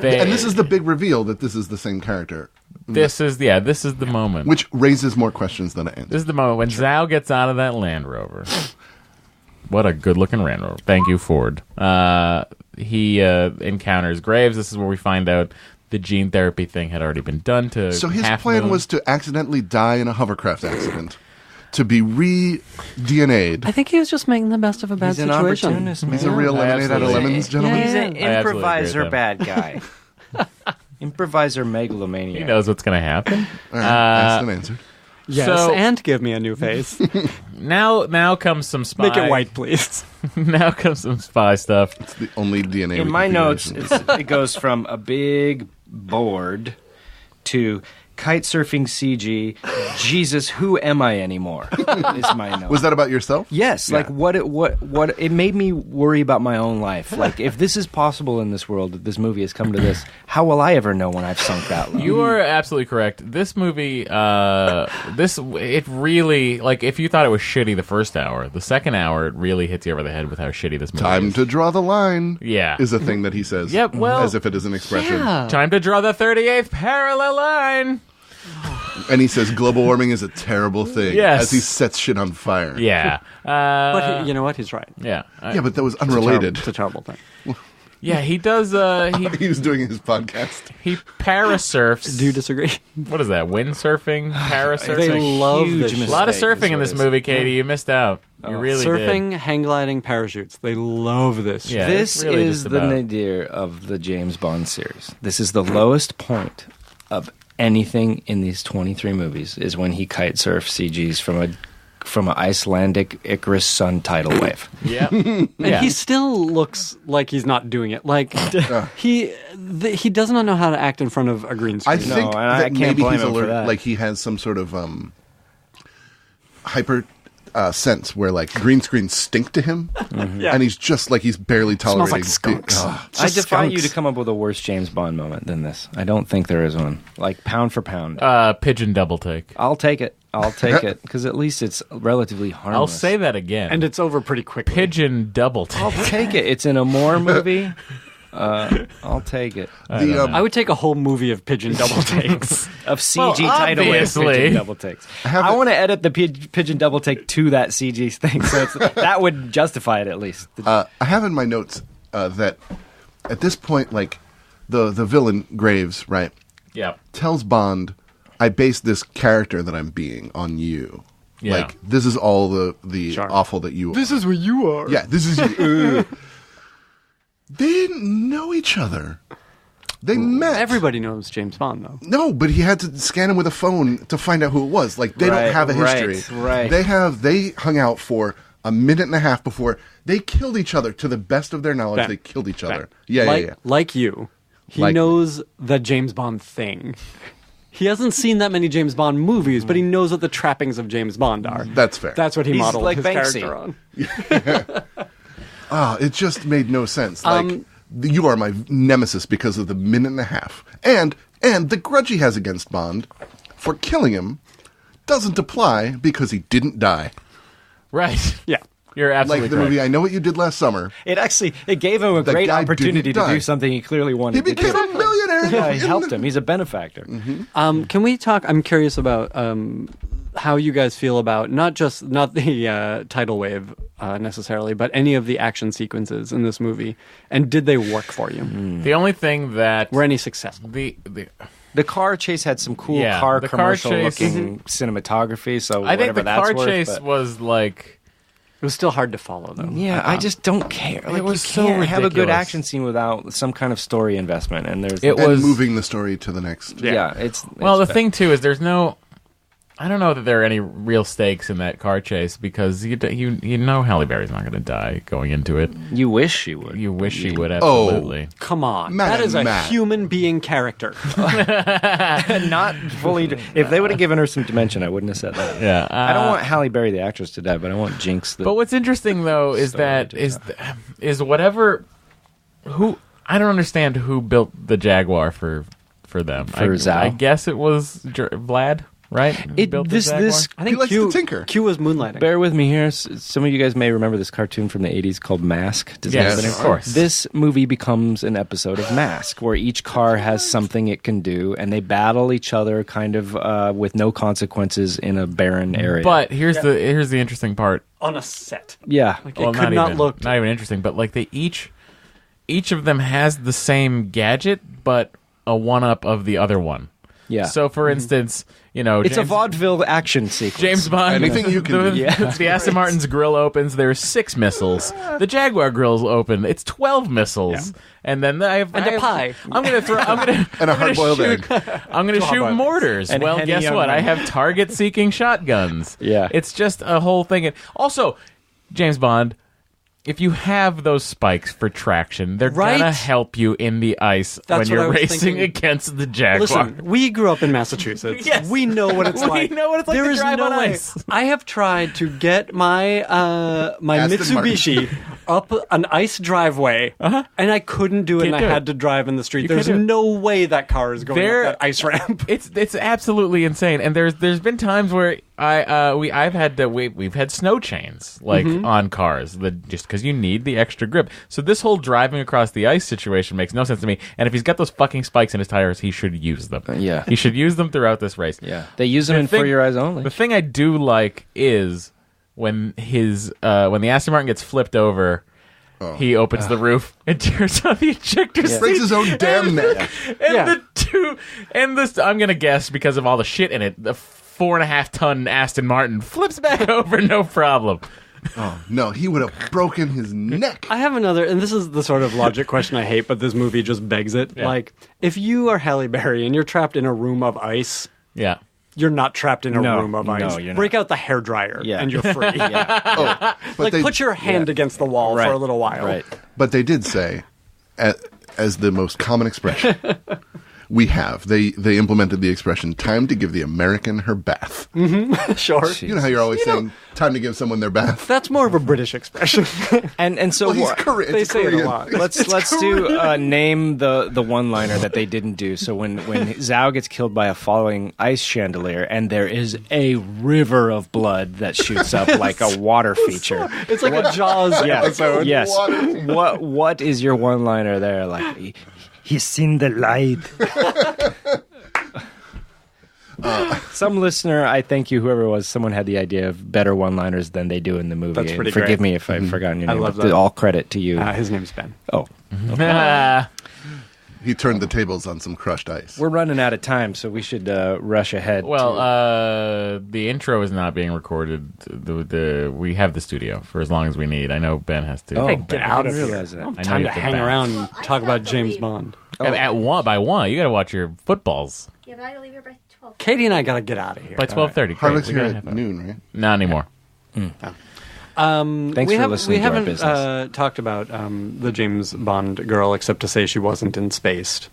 this is the big reveal that this is the same character. This is the moment. Which raises more questions than it answers. This is the moment when Zhao gets out of that Land Rover. What a good-looking Land Rover. Thank you, Ford. He encounters Graves. This is where we find out the gene therapy thing had already been done to So his Half plan Moon. was to accidentally die in a hovercraft accident, to be re-DNA'd. I think he was just making the best of a bad He's an situation. opportunist, man. He's a real I lemonade out of absolutely- lemons, gentlemen. He's an I absolutely agree improviser with bad guy. Improviser megalomaniac. He knows what's going to happen. All right, asked and answered. Yes, So- and give me a new face. Now comes some spy. Make it white, please. Now comes some spy stuff. It's the only DNA. we In can my figure notes, out. it goes from a big board to kite surfing CG. Jesus, who am I anymore? Is my note. Was that about yourself? Yes, Yeah. like what it made me worry about my own life. Like, if this is possible in this world, that this movie has come to this, how will I ever know when I've sunk that low? You are absolutely correct. This movie, it really, like, if you thought it was shitty the first hour, the second hour, it really hits you over the head with how shitty this movie Time is. to draw the line. Yeah. Is a thing that he says. Yep, well, as if it is an expression. Yeah. Time to draw the 38th parallel line. And he says global warming is a terrible thing. Yes. As he sets shit on fire. Yeah. But you know what? He's right. Yeah. Yeah, but that was unrelated. It's a terrible thing. Yeah, he does. He was doing his podcast. He parasurfs. Do you disagree? What is that? Windsurfing? Parasurfing? They love huge this. mistake. A lot of is surfing in what this it is. movie, Katie. You missed out. You really Surfing, did. hang gliding, parachutes. They love this. Yeah, This it's really is just the about- nadir of the James Bond series. This is the lowest point of anything in these 23 movies, is when he kite surfs CGs from an Icelandic Icarus Sun tidal wave. Yeah. And Yeah. he still looks like he's not doing it. Like he does not know how to act in front of a green screen. I think and I that can't maybe blame he's him for alert, that. like he has some sort of hyper sense where like green screens stink to him, Yeah. and he's just like he's barely tolerating. like skunks. I defy you to skunks. come up with a worse James Bond moment than this. I don't think there is one. Like, pound for pound. Pigeon double take. I'll take it. I'll take it. Because at least it's relatively harmless. I'll say that again. And it's over pretty quickly. Pigeon double take. I'll take it. It's in a Moore movie. I'll take it. I would take a whole movie of pigeon double takes. Of CG tidal wave obviously. pigeon double takes. I want to edit the pigeon double take to that CG thing, so that would justify it at least. I have in my notes that at this point, like the villain Graves, right, Yeah. tells Bond, "I base this character that I'm being on you. Yeah. Like this is all the Sure. awful that you. This is where you are. Yeah, this is you." They didn't know each other. They met. Everybody knows James Bond, though. No, but he had to scan him with a phone to find out who it was. Like they Right, don't have a right, history. right. They hung out for a minute and a half before they killed each other. To the best of their knowledge, Ben, they killed each other. Ben, Yeah. Like you, he Like me. knows the James Bond thing. He hasn't seen that many James Bond movies, but he knows what the trappings of James Bond are. That's fair. That's what he He's modeled like his Banksy. character on. It just made no sense. Like you are my nemesis because of the minute and a half, and the grudge he has against Bond for killing him doesn't apply because he didn't die. Right. Yeah. You're absolutely Like the correct. movie I Know What You Did Last Summer. It gave him a The great guy opportunity didn't to die. do something he clearly He wanted to became do. a millionaire. Yeah, he in helped the- him. He's a benefactor. Can we talk? I'm curious about how you guys feel about not the tidal wave necessarily, but any of the action sequences in this movie, and did they work for you? The only thing that Were any successful? The car chase had some cool Yeah, car the car commercial chase- looking cinematography. So I think whatever the that's car worth, chase but- was like. It was still hard to follow, though. Yeah, I just don't care. Like, was you so can't have a good ridiculous. action scene without some kind of story investment, and there's It and was moving the story to the next. yeah, it's Well, the bad. thing too is there's no. I don't know that there are any real stakes in that car chase because you know Halle Berry's not going to die going into it. You wish she would. You wish she would absolutely. Come on, Matt that is a and Matt. human being character. Not fully. If they would have given her some dimension, I wouldn't have said that. Yeah, I don't want Halle Berry, the actress, to die, but I want Jinx. But what's interesting though is that is whatever who I don't understand who built the Jaguar for them. For Zhao? I guess it was Vlad, right? Who built the Jaguar? I think likes to tinker. Q was moonlighting. Bear with me here. Some of you guys may remember this cartoon from the 80s called Mask. Does Yes, anybody- of course. This movie becomes an episode of Mask, where each car has something it can do, and they battle each other kind of with no consequences in a barren area. But here's the interesting part. on a set. yeah. Like, Well, it could not look. not even interesting, but like they each of them has the same gadget, but a one-up of the other one. Yeah. So, for instance, it's James, a vaudeville action sequence. James Bond. Anything you can do. The Aston Martin's grill opens. There's 6 missiles. The Jaguar grill's open. It's 12 missiles. And then I have And a pie. I'm gonna throw. I'm gonna And a I'm gonna hard-boiled shoot- egg. I'm gonna shoot mortars. And well, Henny guess Young what? I Man. have target-seeking shotguns. Yeah. It's just a whole thing. Also, James Bond. if you have those spikes for traction, they're Right? gonna help you in the ice when That's what I you're was racing thinking. against the Jaguar. Listen, we grew up in Massachusetts. Yes. We know what it's We like. know what it's like There to is drive no on way. ice. I have tried to get my my Aston Mitsubishi up an ice driveway, and I couldn't do it, Can't and do I it. had to drive in the street. You There's can't do it. no way that car is going There- up that ice ramp. It's absolutely insane, and there's been times where we've had snow chains like on cars just because you need the extra grip. So this whole driving across the ice situation makes no sense to me. And if he's got those fucking spikes in his tires, he should use them. Yeah. He should use them throughout this race. Yeah, they use them in thing- For Your Eyes Only. The thing I do like is when when the Aston Martin gets flipped over. He opens the roof and turns on the ejector seat. Breaks his own damn neck. And I'm gonna guess because of all the shit in it, the 4.5-ton Aston Martin flips back over, no problem. Oh, no, he would have broken his neck. I have another, and this is the sort of logic question I hate, but this movie just begs it. Yeah. Like, if you are Halle Berry and you're trapped in a room of ice, Yeah. you're not trapped in a No, room of no, ice. you're not. Break out the hairdryer, Yeah. and you're free. But Like, they, put your hand against the wall Right. for a little while. Right. But they did say, as the most common expression, they implemented the expression, time to give the American her bath. Sure. You know how you're always saying, time to give someone their bath? That's more of a British expression. And so Well, he's what? Korean. They It's say it a Korean. lot. Let's do name the one-liner that they didn't do. So when Zhao gets killed by a falling ice chandelier and there is a river of blood that shoots up like a water feature. It's like a Jaws episode. Yes. What is your one-liner there? Like he's seen the light. Some listener, I thank you, whoever it was, someone had the idea of better one-liners than they do in the movie. That's pretty And forgive great. me if I've forgotten your I name. love but that. all credit to you. His name's Ben. Oh, He turned the tables on some crushed ice. we're running out of time, so we should rush ahead. Well, the intro is not being recorded. We have the studio for as long as we need. I know Ben has to. Hey, Get out of here. realize that. I know Time you to have to hang bounce. around and talk about James Bond. At one by one. You got to watch your footballs Yeah, but I gotta leave here by 12. Katie and I got to get out of here. by 12:30. Harlot's here at noon, right? Not anymore. Thanks for listening we to our haven't business. talked about the James Bond girl, except to say she wasn't in Spaced.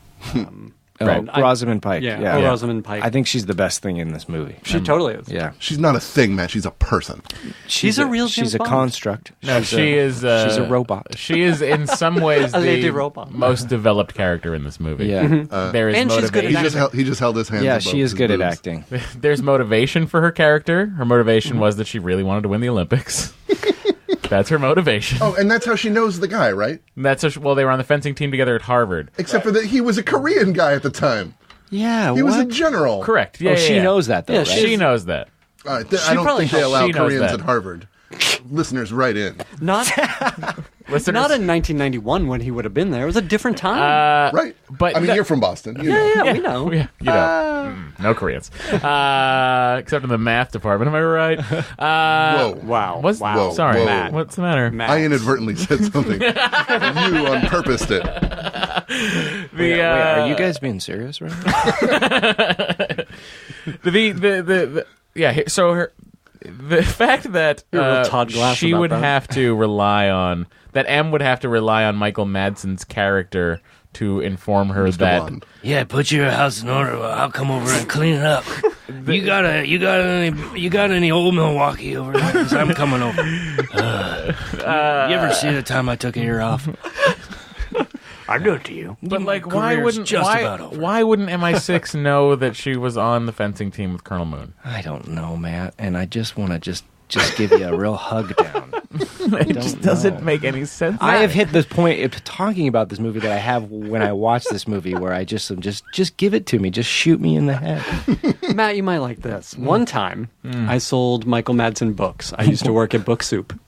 Right. Rosamund Pike. Yeah, Rosamund Pike. I think she's the best thing in this movie. She totally is. Yeah. She's not a thing, man. She's a person. She's a real She's James a Bond. construct. No, She's she is. she's a robot. She is in some ways A lady the robot. most developed character in this movie. Yeah. There is And she's good at motivation. He just held his hands Yeah, above she is his good at boobs. acting. There's motivation for her character. Her motivation was that she really wanted to win the Olympics. That's her motivation. Oh, and that's how she knows the guy, right? And that's well, they were on the fencing team together at Harvard. Except for that he was a Korean guy at the time. Yeah, He was a general. Correct. Yeah, she knows that, though, Yeah, right? she knows that. I don't probably think they allow she knows Koreans that. at Harvard. Listeners, write in. Not, Listeners, not in 1991 when he would have been there. It was a different time. Right. but I mean, that- you're from Boston. You know. yeah, we know. Yeah, you know, no Koreans, except in the math department. Am I right? Whoa. Wow. What's, Wow. Sorry, Whoa. Matt. What's the matter? Matt. I inadvertently said something. You on purpose did. The, Are you guys being serious right now? yeah. So the fact that You're a real Todd Glass she about would that. have to rely on that M would have to rely on Michael Madsen's character to inform her that Bond. Yeah, put your house in order. I'll come over and clean it up. You got any old Milwaukee over there? 'Cause I'm coming over. You ever see the time I took a year off? I do it to you. But like, Career's just about over. why wouldn't MI6 know that she was on the fencing team with Colonel Moon? I don't know, Matt, and I just want to just give you a real hug down. It just doesn't make any sense. I have hit this point of talking about this movie that I have when I watch this movie, where I just give it to me, just shoot me in the head. Matt, you might like this. One time, I sold Michael Madsen books. I used to work at Book Soup.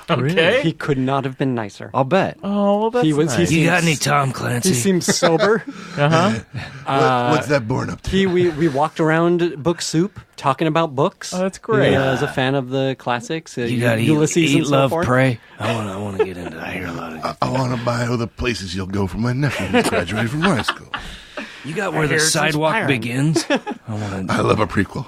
Okay. He could not have been nicer. I'll bet. Oh, well, that's He was. nice. He You got seems- any Tom Clancy? He seems sober. What's that born up to? We walked around Book Soup talking about books. Oh, that's great. He, was a fan of the classics. You got to Ulysses eat, and so love, forth. pray. I want to get into that. I hear a lot of. I want to buy all the places you'll go for my nephew who graduated from high school. You got where the sidewalk begins. I love a prequel.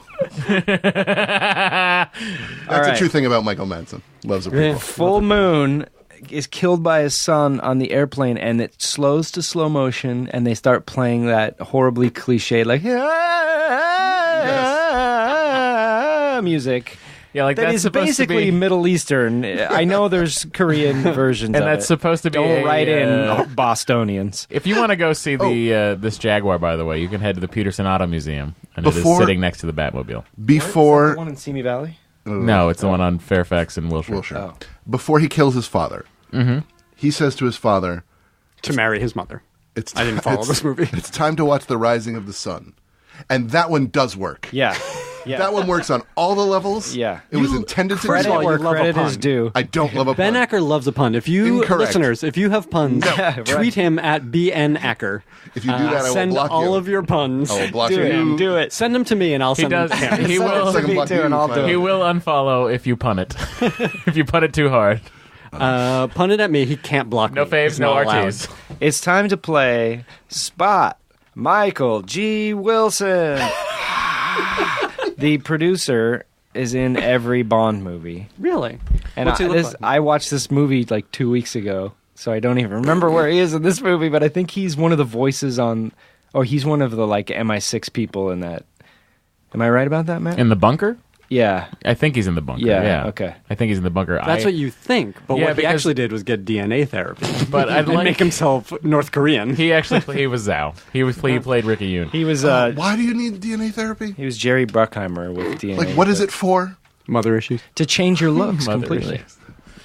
That's right. a true thing about Michael Madsen. Loves a prequel. Full Moon is killed by his son on the airplane, and it slows to slow motion, and they start playing that horribly cliche like music. Yeah, like That that's is supposed basically to be, Middle Eastern. I know there's Korean versions, and of that's it. supposed to be. Don't write in Bostonians. If you want to go see the this Jaguar, by the way, you can head to the Peterson Auto Museum, and it Before- is sitting next to the Batmobile. Before the one in Simi Valley. No, it's the one on Fairfax and Wilshire. Oh. Before he kills his father, he says to his father, To marry his mother. "It's I didn't follow it's- this movie. It's time to watch The Rising of the Sun," and that one does work. Yeah. Yeah. That one works on all the levels. Yeah. It was intended to Credit do. you where love a credit pun. is due. I don't love a Ben pun. Acker loves a pun. If you Incorrect. listeners, if you have puns, right. tweet him at BN Acker. If you do that, I will send block all you. of your puns. I will block Do you. it. Do it. Send them to me, and I'll He send does. them to him. He Send it will. to me block too, you, and I'll fine. do He it. will unfollow if you pun it. If you pun it too hard. Pun it at me. He can't block No me. faves, It's no not allowed. RTs. It's time to play Spot Michael G. Wilson. The producer is in every Bond movie. Really? And What's he look like? I watched this movie like 2 weeks ago, so I don't even remember where he is in this movie, but I think he's one of the voices on, or he's one of the like MI6 people in that. Am I right about that, Matt? In the bunker? Yeah. I think he's in the bunker. Yeah, Yeah. okay. I think he's in the bunker. That's what you think, but Yeah, what he because- actually did was get DNA therapy. But I'd and like- make himself North Korean. He actually he was Zhao. He played Ricky Yoon. He was Why do you need DNA therapy? he was Jerry Bruckheimer with DNA. Like, what is it for? Mother issues. To change your looks Mother completely. issues.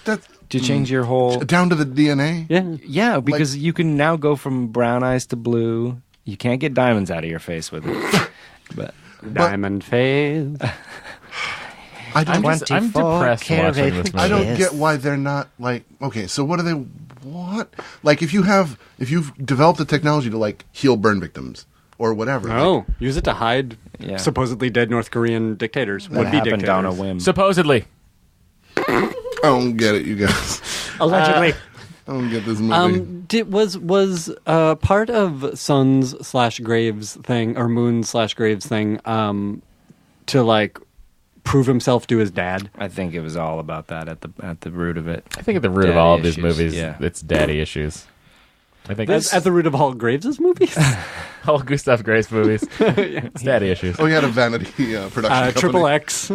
That To change your whole down to the DNA. Yeah. Yeah, because you can now go from brown eyes to blue. You can't get diamonds out of your face with it. But Diamond phase. I don't. I'm depressed watching this movie. I don't get why they're not like. Okay, so what do they want? Like, if you've developed the technology to like heal burn victims or whatever. Oh, use it to hide Yeah. supposedly dead North Korean dictators. that Would be happened dictators. on a whim. Supposedly. I don't get it, you guys. Allegedly. I don't get this movie. Was part of Suns/Graves thing or Moon/Graves thing to like prove himself to his dad? I think it was all about that at the root of it. I think at the root of Daddy all of these issues, movies, yeah. it's daddy issues. I think That's at the root of all Graves' movies. all Gustav Grace movies. It's daddy issues. Oh, he had a vanity production Triple company. X.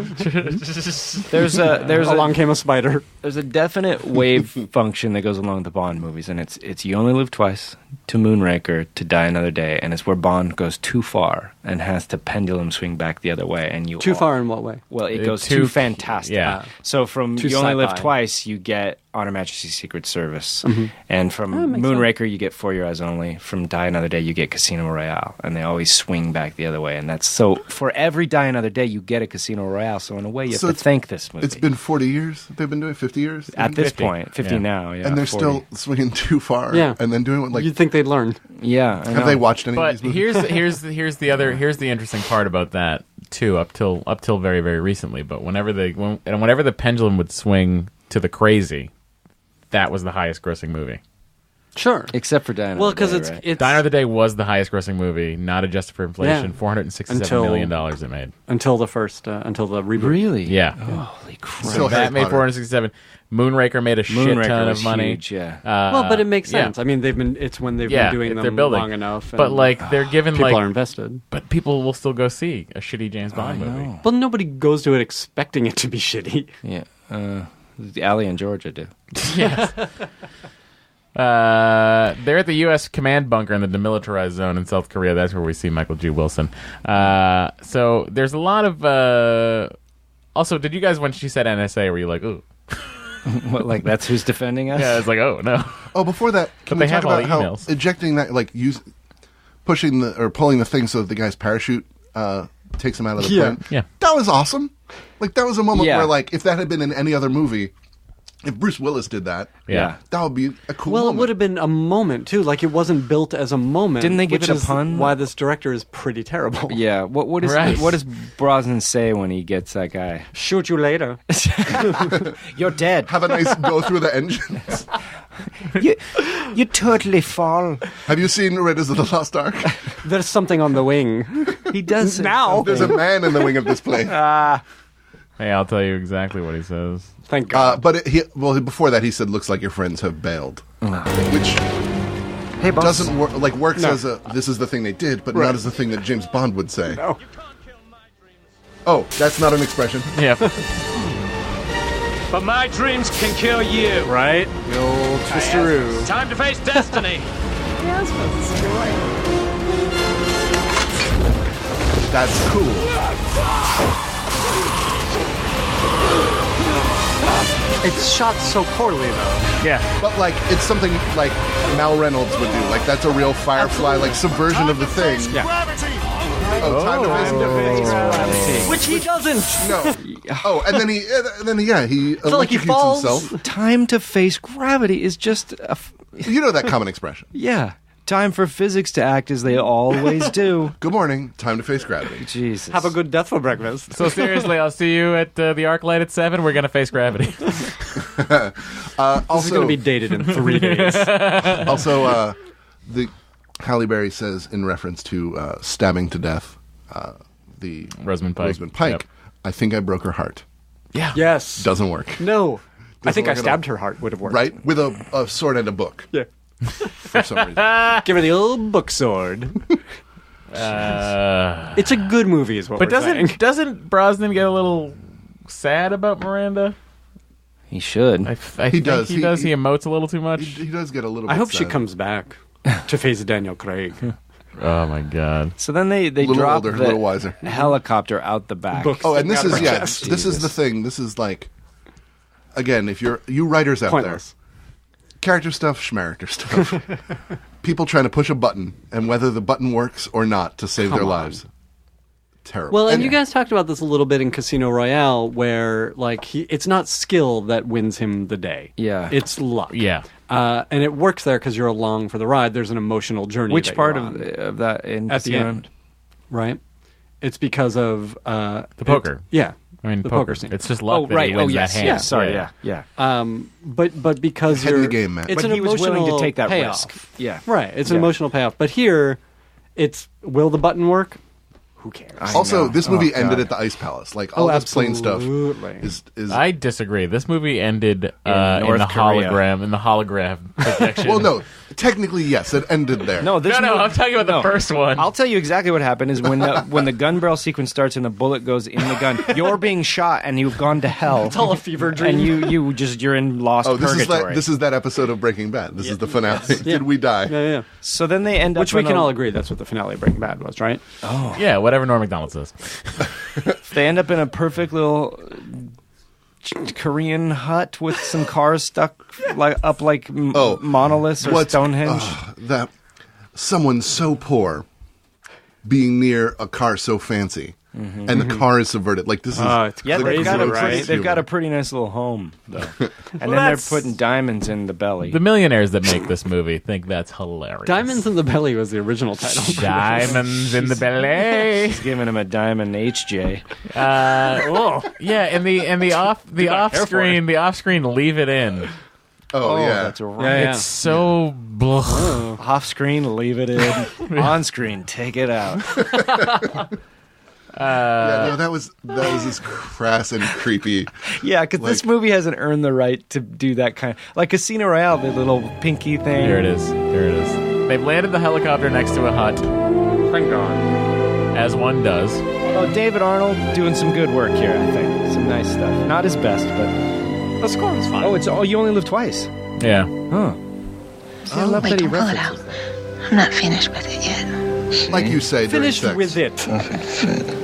There's Along came a spider. There's a definite wave function that goes along with the Bond movies, and it's You Only Live Twice, to Moonraker, to Die Another Day, and it's where Bond goes too far and has to pendulum swing back the other way, and you Too far in what way? Well, it It goes too- too fantastic. yeah. So from Too You Only Live sci-fi. Twice, you get On Her Majesty's Secret Service, and from makes Moonraker, you get For Your Eyes Only. From Die Another Day, you get Casino Royale, and they always swing back the other way. And that's so for every Die Another Day, you get a Casino Royale. So in a way, you have So to it's- thank this movie. It's been 40 years that they've been doing it, 50 years? at this 50. point 50 Yeah. now, yeah, and they're 40. still swinging too far. Yeah. And then doing what, like, You'd think they'd learn. Yeah, I have know. they watched any But of these movies? here's the interesting part about that too. Up till very very recently, but whenever the pendulum would swing to the crazy, that was the highest grossing movie. Sure. Except for Die Another Well, because Day, it's right? it's Die Another Day was the highest grossing movie, not adjusted for inflation. Yeah. $467 million it made. until the first until the reboot. Really? Yeah. Holy crap! Still Harry That made Potter. 467. Moonraker made a shit Moonraker ton was of money. huge, yeah. Well, but it makes yeah. sense. I mean, it's when they've Yeah, been doing they're them building. long enough. But and like they're given people like, are invested. but people will still go see a shitty James Bond movie. Well, nobody goes to it expecting it to be shitty. Yeah, Allie and Georgia do. They're at the U.S. command bunker in the demilitarized zone in South Korea. That's where we see Michael G. Wilson. So there's a lot of. Also, did you guys, when she said NSA, were you like, ooh? What, like that's who's defending us? Yeah, it's like, oh no. Oh, before that, can But we they talk have all about the how emails. ejecting that, like, pushing the or pulling the thing so that the guy's parachute takes him out of the Yeah. plane? Yeah. That was awesome. Like, that was a moment Yeah. where, like, if that had been in any other movie, if Bruce Willis did that, Yeah. that would be a cool Well, moment. it would have been a moment too. Like it wasn't built as a moment. Didn't they give which it a is pun? Why this director is pretty terrible. Yeah. What Right. does Brosnan say when he gets that guy? Shoot you later. You're dead. Have a nice go through the engines. You totally fall. Have you seen Raiders of the Lost Ark? There's something on the wing. He does Now. There's a man in the wing of this plane. Hey, I'll tell you exactly what he says. Thank God. But before that, he said, "Looks like your friends have bailed," which doesn't work. Like works as a this is the thing they did, but not as the thing that James Bond would say. No. Oh, that's not an expression. Yeah. But my dreams can kill you. Right? The old twisteroo. Time to face destiny. That's cool. It's shot so poorly, though. Yeah. But like it's something like Mal Reynolds would do. Like that's a real Firefly like subversion of the thing. Yeah. Oh, time to face gravity. Which he doesn't. No. Oh, and then he electrocutes falls. himself. Time to face gravity is just You know that common expression. yeah. Time for physics to act as they always do. Good morning. Time to face gravity. Jesus. Have a good death for breakfast. So seriously, I'll see you at the ArcLight at 7. We're gonna face gravity. This is going to be dated in 3 days. Also, the Halle Berry says in reference to stabbing to death the Rosamund Pike. Yep. I think I broke her heart. Yeah. Yes. Doesn't work. No. I think I work at stabbed all. her heart would have worked. Right? With a sword and a book. Yeah. For some reason. Give her the old book sword. It's a good movie, is what But we're saying. doesn't Brosnan get a little sad about Miranda? He should. I think does. He does. He emotes a little too much. He does get a little bit I hope she sad. comes back to face Daniel Craig. Oh my God. So then they little drop older, the little wiser. helicopter out the back. Books Oh, and this out of is her yeah. chest. This is the thing. This is like, again, if you writers out Pointless. there, character stuff, schmaracter stuff, people trying to push a button and whether the button works or not to save their Come on. lives. Terrible. Well, and you guys talked about this a little bit in Casino Royale, where like it's not skill that wins him the day. Yeah. it's luck. Yeah. And it works there because you're along for the ride. There's an emotional journey. Which that part you're on, of that in at the Casino? end, right? It's because of The poker. Yeah, I mean, the poker scene. It's just luck Oh, that right. he wins Oh, yes. that hand. Yeah. Sorry. Yeah. But because Head in you're the game, Matt. it's But an he was willing to emotional take that payoff. risk. Yeah. Right. It's an Yeah. emotional payoff. But here, it's will the button work? Who cares? Also, this movie Oh, ended God. at the Ice Palace. Like all this plane stuff is I disagree. This movie ended in North the Korea. hologram projection. well, no, technically yes, it ended there. No, this no, movie- I'm talking about the first one. I'll tell you exactly what happened is when the gun barrel sequence starts and the bullet goes in the gun, you're being shot and you've gone to hell. It's all a fever dream. And you're in lost Oh, this purgatory. is that episode of Breaking Bad. This is the finale. Did we die? yeah. So then they end up Which we in can a- all agree that's what the finale of Breaking Bad was, right? Yeah, whatever Norm Macdonald says. They end up in a perfect little Korean hut with some cars stuck up like monoliths or Stonehenge. That someone so poor being near a car so fancy, and the car is subverted. Like this is Yeah, the they've got a grossest they've got humor. a pretty nice little home though, and then they're that's- putting diamonds in the belly. The millionaires that make this movie think that's hilarious. Diamonds in the Belly was the original title. Diamonds in the belly. He's giving him a diamond HJ. Yeah, and the off screen leave it in. Oh, yeah, that's right. It's so Off screen, leave it in. On screen, take it out. Yeah, no, that was just crass and creepy. Yeah, because this movie hasn't earned the right to do that kind. Like Casino Royale, the little pinky thing. There it is. There it is. They've landed the helicopter next to a hut, Thank God. as one does. Oh, David Arnold doing some good work here. I think some nice stuff. Not his best, but The score was fine. it's You Only Live Twice. Yeah. Huh. See, I love Wait, that he don't pull it references out. that. I'm not finished with it yet. Like you say, during Finished sex. with it. Perfect fit.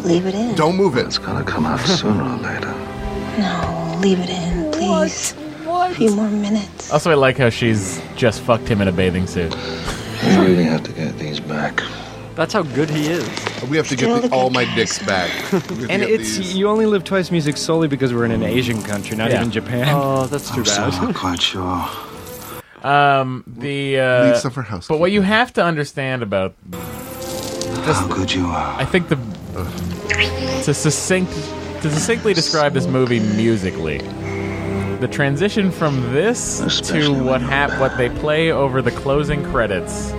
Leave it in. Don't move it. It's gonna come out sooner or later. No, leave it in, please. A few more minutes. Also, I like how she's just fucked him in a bathing suit. We really have to get these back. That's how good he is. We have to Still get the all good my guys. dicks back. We have to And get it's these. You Only Live Twice music solely because we're in an Asian country, not Yeah. even Japan. Oh, that's too I'm still bad. not quite sure. Leave some for housekeeping. But what you have to understand about, How good you are. I think to succinctly describe this movie musically, the transition from this to what they play over the closing credits,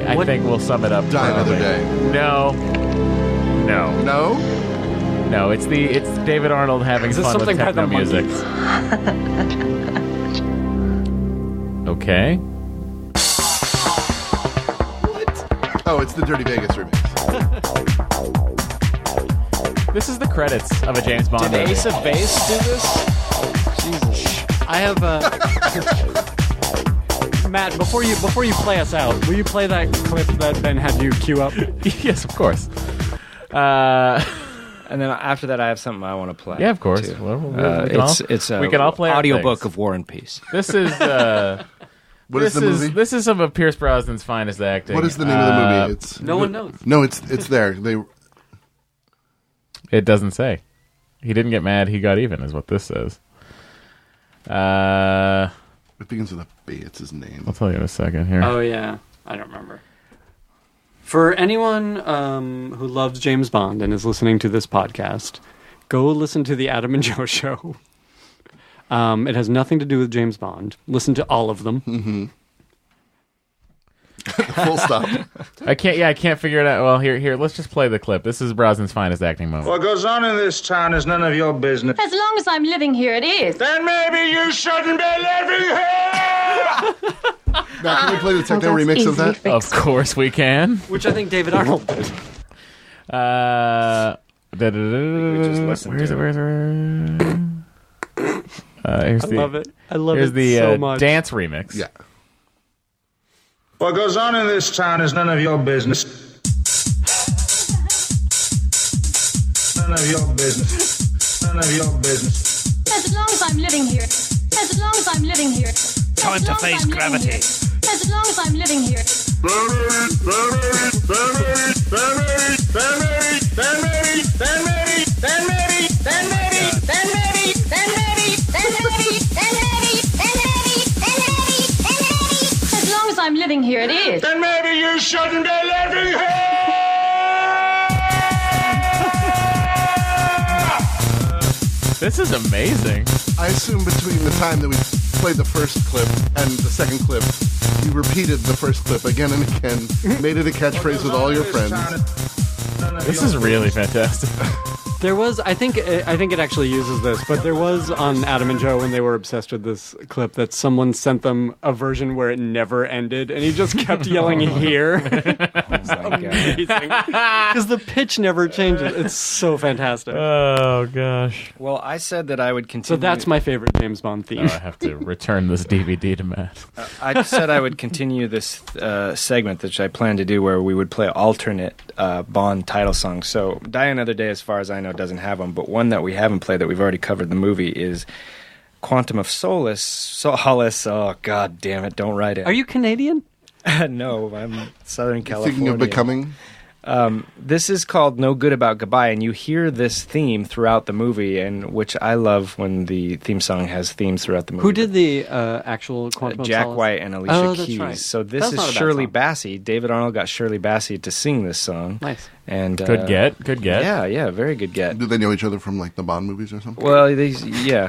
I think will sum it up. Die Another perfectly. Day. No, No. No? No, it's David Arnold having Is this fun with something by techno the music. Okay. Oh, it's the Dirty Vegas remix. This is the credits of a James Bond Did movie. Ace of Base do this? Jesus. I have Matt, before you play us out, will you play that clip that Ben had you queue up? Yes, of course. And then after that, I have something I want to play. Yeah, of course. too. Well, It's a we can all play our audiobook things. of War and Peace. This is What is the movie? This is some of Pierce Brosnan's finest acting. What is the name of the movie? It's No one knows. No, it's there. It doesn't say. He didn't get mad. He got even, is what this says. It begins with a B. It's his name. I'll tell you in a second here. Oh, yeah. I don't remember. For anyone who loves James Bond and is listening to this podcast, go listen to the Adam and Joe show. It has nothing to do with James Bond. Listen to all of them. Mm-hmm. Full stop. I can't figure it out. Well, here, let's just play the clip. This is Brosnan's finest acting moment. What goes on in this town is none of your business. As long as I'm living here, it is. Then maybe you shouldn't be living here! Now, can we play the techno remix of that? Of course we can. Which I think David Arnold did. Where's it? Here's I love it. I love here's it the so much. dance remix. Yeah. What goes on in this town is none of your business. None of your business. None of your business. As long as I'm living here. As long as I'm living here. Time to face gravity. As long as I'm living here. As long as I'm living here, it is. Then maybe you shouldn't be living here! This is amazing. I assume between the time that we played the first clip and the second clip, you repeated the first clip again and again, made it a catchphrase with all your friends. This is really fantastic. There was, I think it actually uses this, but there was on Adam and Joe when they were obsessed with this clip that someone sent them a version where it never ended, and he just kept yelling "here." It's amazing because the pitch never changes. It's so fantastic. Oh gosh. Well, I said that I would continue. So that's my favorite James Bond theme. I have to return this DVD to Matt. I said I would continue this segment, which I plan to do, where we would play alternate Bond title songs. So Die Another Day, as far as I know, doesn't have them, but one that we haven't played that we've already covered the movie is Quantum of Solace. Oh, god damn it, don't write it. Are you Canadian? No, I'm Southern California. Thinking of Becoming? This is called No Good About Goodbye, and you hear this theme throughout the movie, and which I love when the theme song has themes throughout the movie. Who did the actual Quantum of Jack Solace? White and Alicia that's Keys. right. So this That's not a is bad Shirley song. Bassey. David Arnold got Shirley Bassey to sing this song. Nice. And Good get. Yeah, very good get. Do they know each other from like the Bond movies or something? Well,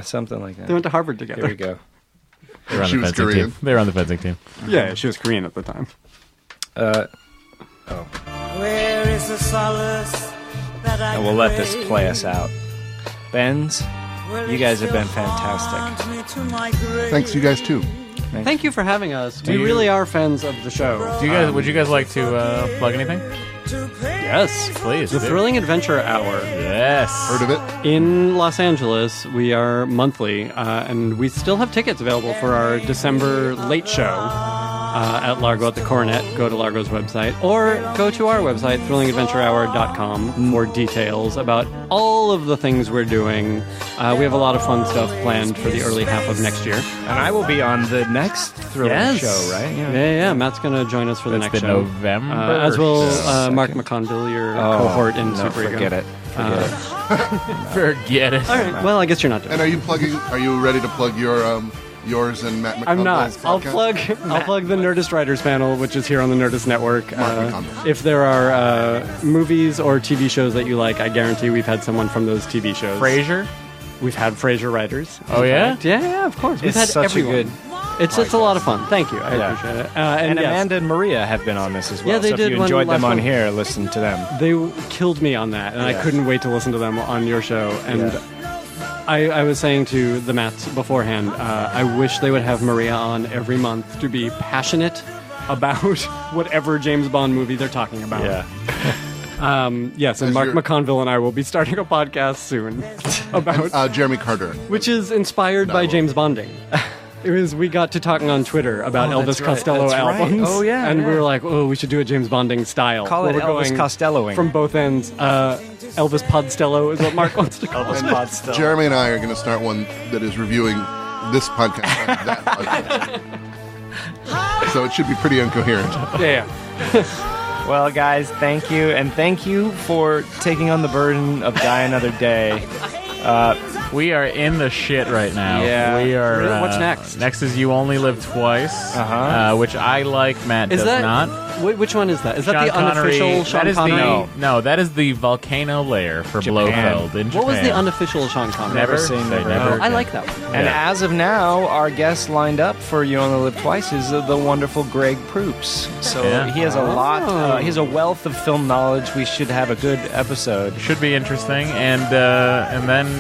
something like that. They went to Harvard together. Here we go. They were on She the was fencing Korean. team. They were on the fencing team. Yeah, she was Korean at the time. Where is the solace that I And we'll let this play us out. Benz, you guys have been fantastic. Thanks, you guys too. Thank you for having us. We you- really are fans of the show. Would you guys like to plug anything? Yes, Please. The do. Thrilling Adventure Hour. Yes. Heard of it? In Los Angeles, we are monthly, and we still have tickets available for our December late show at Largo at the Coronet. Go to Largo's website, or go to our website, thrillingadventurehour.com, for details about all of the things we're doing. We have a lot of fun stuff planned for the early half of next year. And I will be on the next Thrilling show, right? Yeah. Matt's going to join us for the That's next the show. November as will show. Mark McConville, your cohort in no, Super Ego. forget it. Forget it. All right. Well, I guess you're not doing And it. are you ready to plug yours and Matt McConville's I'm not. I'll podcast? plug the Nerdist Writers panel, which is here on the Nerdist Network. Mark McConville. If there are movies or TV shows that you like, I guarantee we've had someone from those TV shows. Frasier? We've had Frasier writers. Oh, yeah? Yeah, of course. We've It's had such everyone. It's a lot of fun. Thank you. I appreciate it. And yes. Amanda and Maria have been on this as well. Yeah, they so did. if you enjoyed one them on last here, listen to them. They killed me on that, and I couldn't wait to listen to them on your show. And I was saying to the Mats beforehand, I wish they would have Maria on every month to be passionate about whatever James Bond movie they're talking about. Yeah. Yes, and Mark McConville and I will be starting a podcast soon about Jeremy Carter, which is inspired by James Bonding. We got to talking on Twitter about Elvis Costello albums. Right. Oh, yeah. And we were like, we should do a James Bonding style. Call it we're Elvis going Costelloing. from both ends. Elvis Podstello is what Mark wants to call Elvis it. Podstello. Jeremy and I are going to start one that is reviewing this podcast and that podcast. So it should be pretty incoherent. Yeah. Well, guys, thank you. And thank you for taking on the burden of Die Another Day. We are in the shit right now. Yeah. We are. What's next? Next is You Only Live Twice, which I like. Matt does not. Which one is that? Is that Sean the Connery, unofficial Sean that is Connery? No, that is the volcano lair for Blofeld in Japan. What was the unofficial Sean Connery? Never seen They never. never I did. like that one. And as of now, our guest lined up for You Only Live Twice is the wonderful Greg Proops. So he has a lot, he has a wealth of film knowledge. We should have a good episode. Should be interesting, and then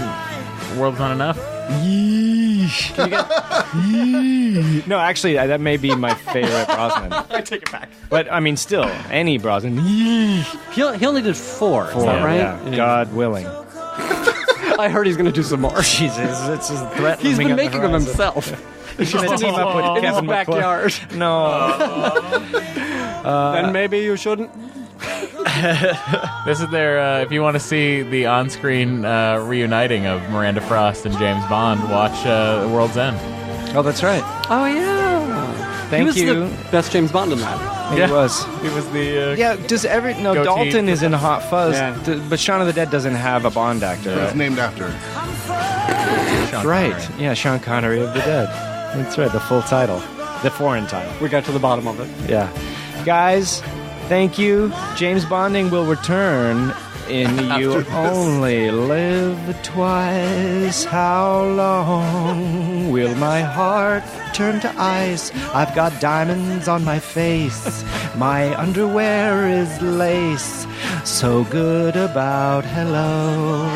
World's Not Enough. Yeesh. Can you get... No, actually, that may be my favorite Brosnan. I take it back. But, I mean, still, any Brosnan. Yeesh. He only did 4, is that right? Yeah. God willing. I heard he's going to do some more. Jesus, it's just threat. He's been making them himself. He's going to team up with in his Kevin backyard. No. Then maybe you shouldn't. This is their. If you want to see the on-screen reuniting of Miranda Frost and James Bond, watch World's End. Oh, that's right. Oh, yeah. Thank he was you. the best James Bond in that. He was. He was the. Yeah, does goatee. Dalton is in Hot Fuzz, Yeah. but Shaun of the Dead doesn't have a Bond actor. It was named after it. Sean Right. Connery. Yeah, Sean Connery of the Dead. That's right, the full title. The foreign title. We got to the bottom of it. Yeah. Guys, thank you. James Bonding will return in You Only Live Twice. How long will my heart turn to ice? I've got diamonds on my face. My underwear is lace. So good about hello.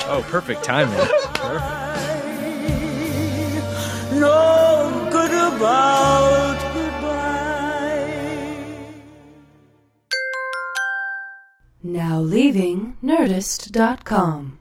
Oh, perfect timing. No good about goodbye. Now leaving Nerdist.com.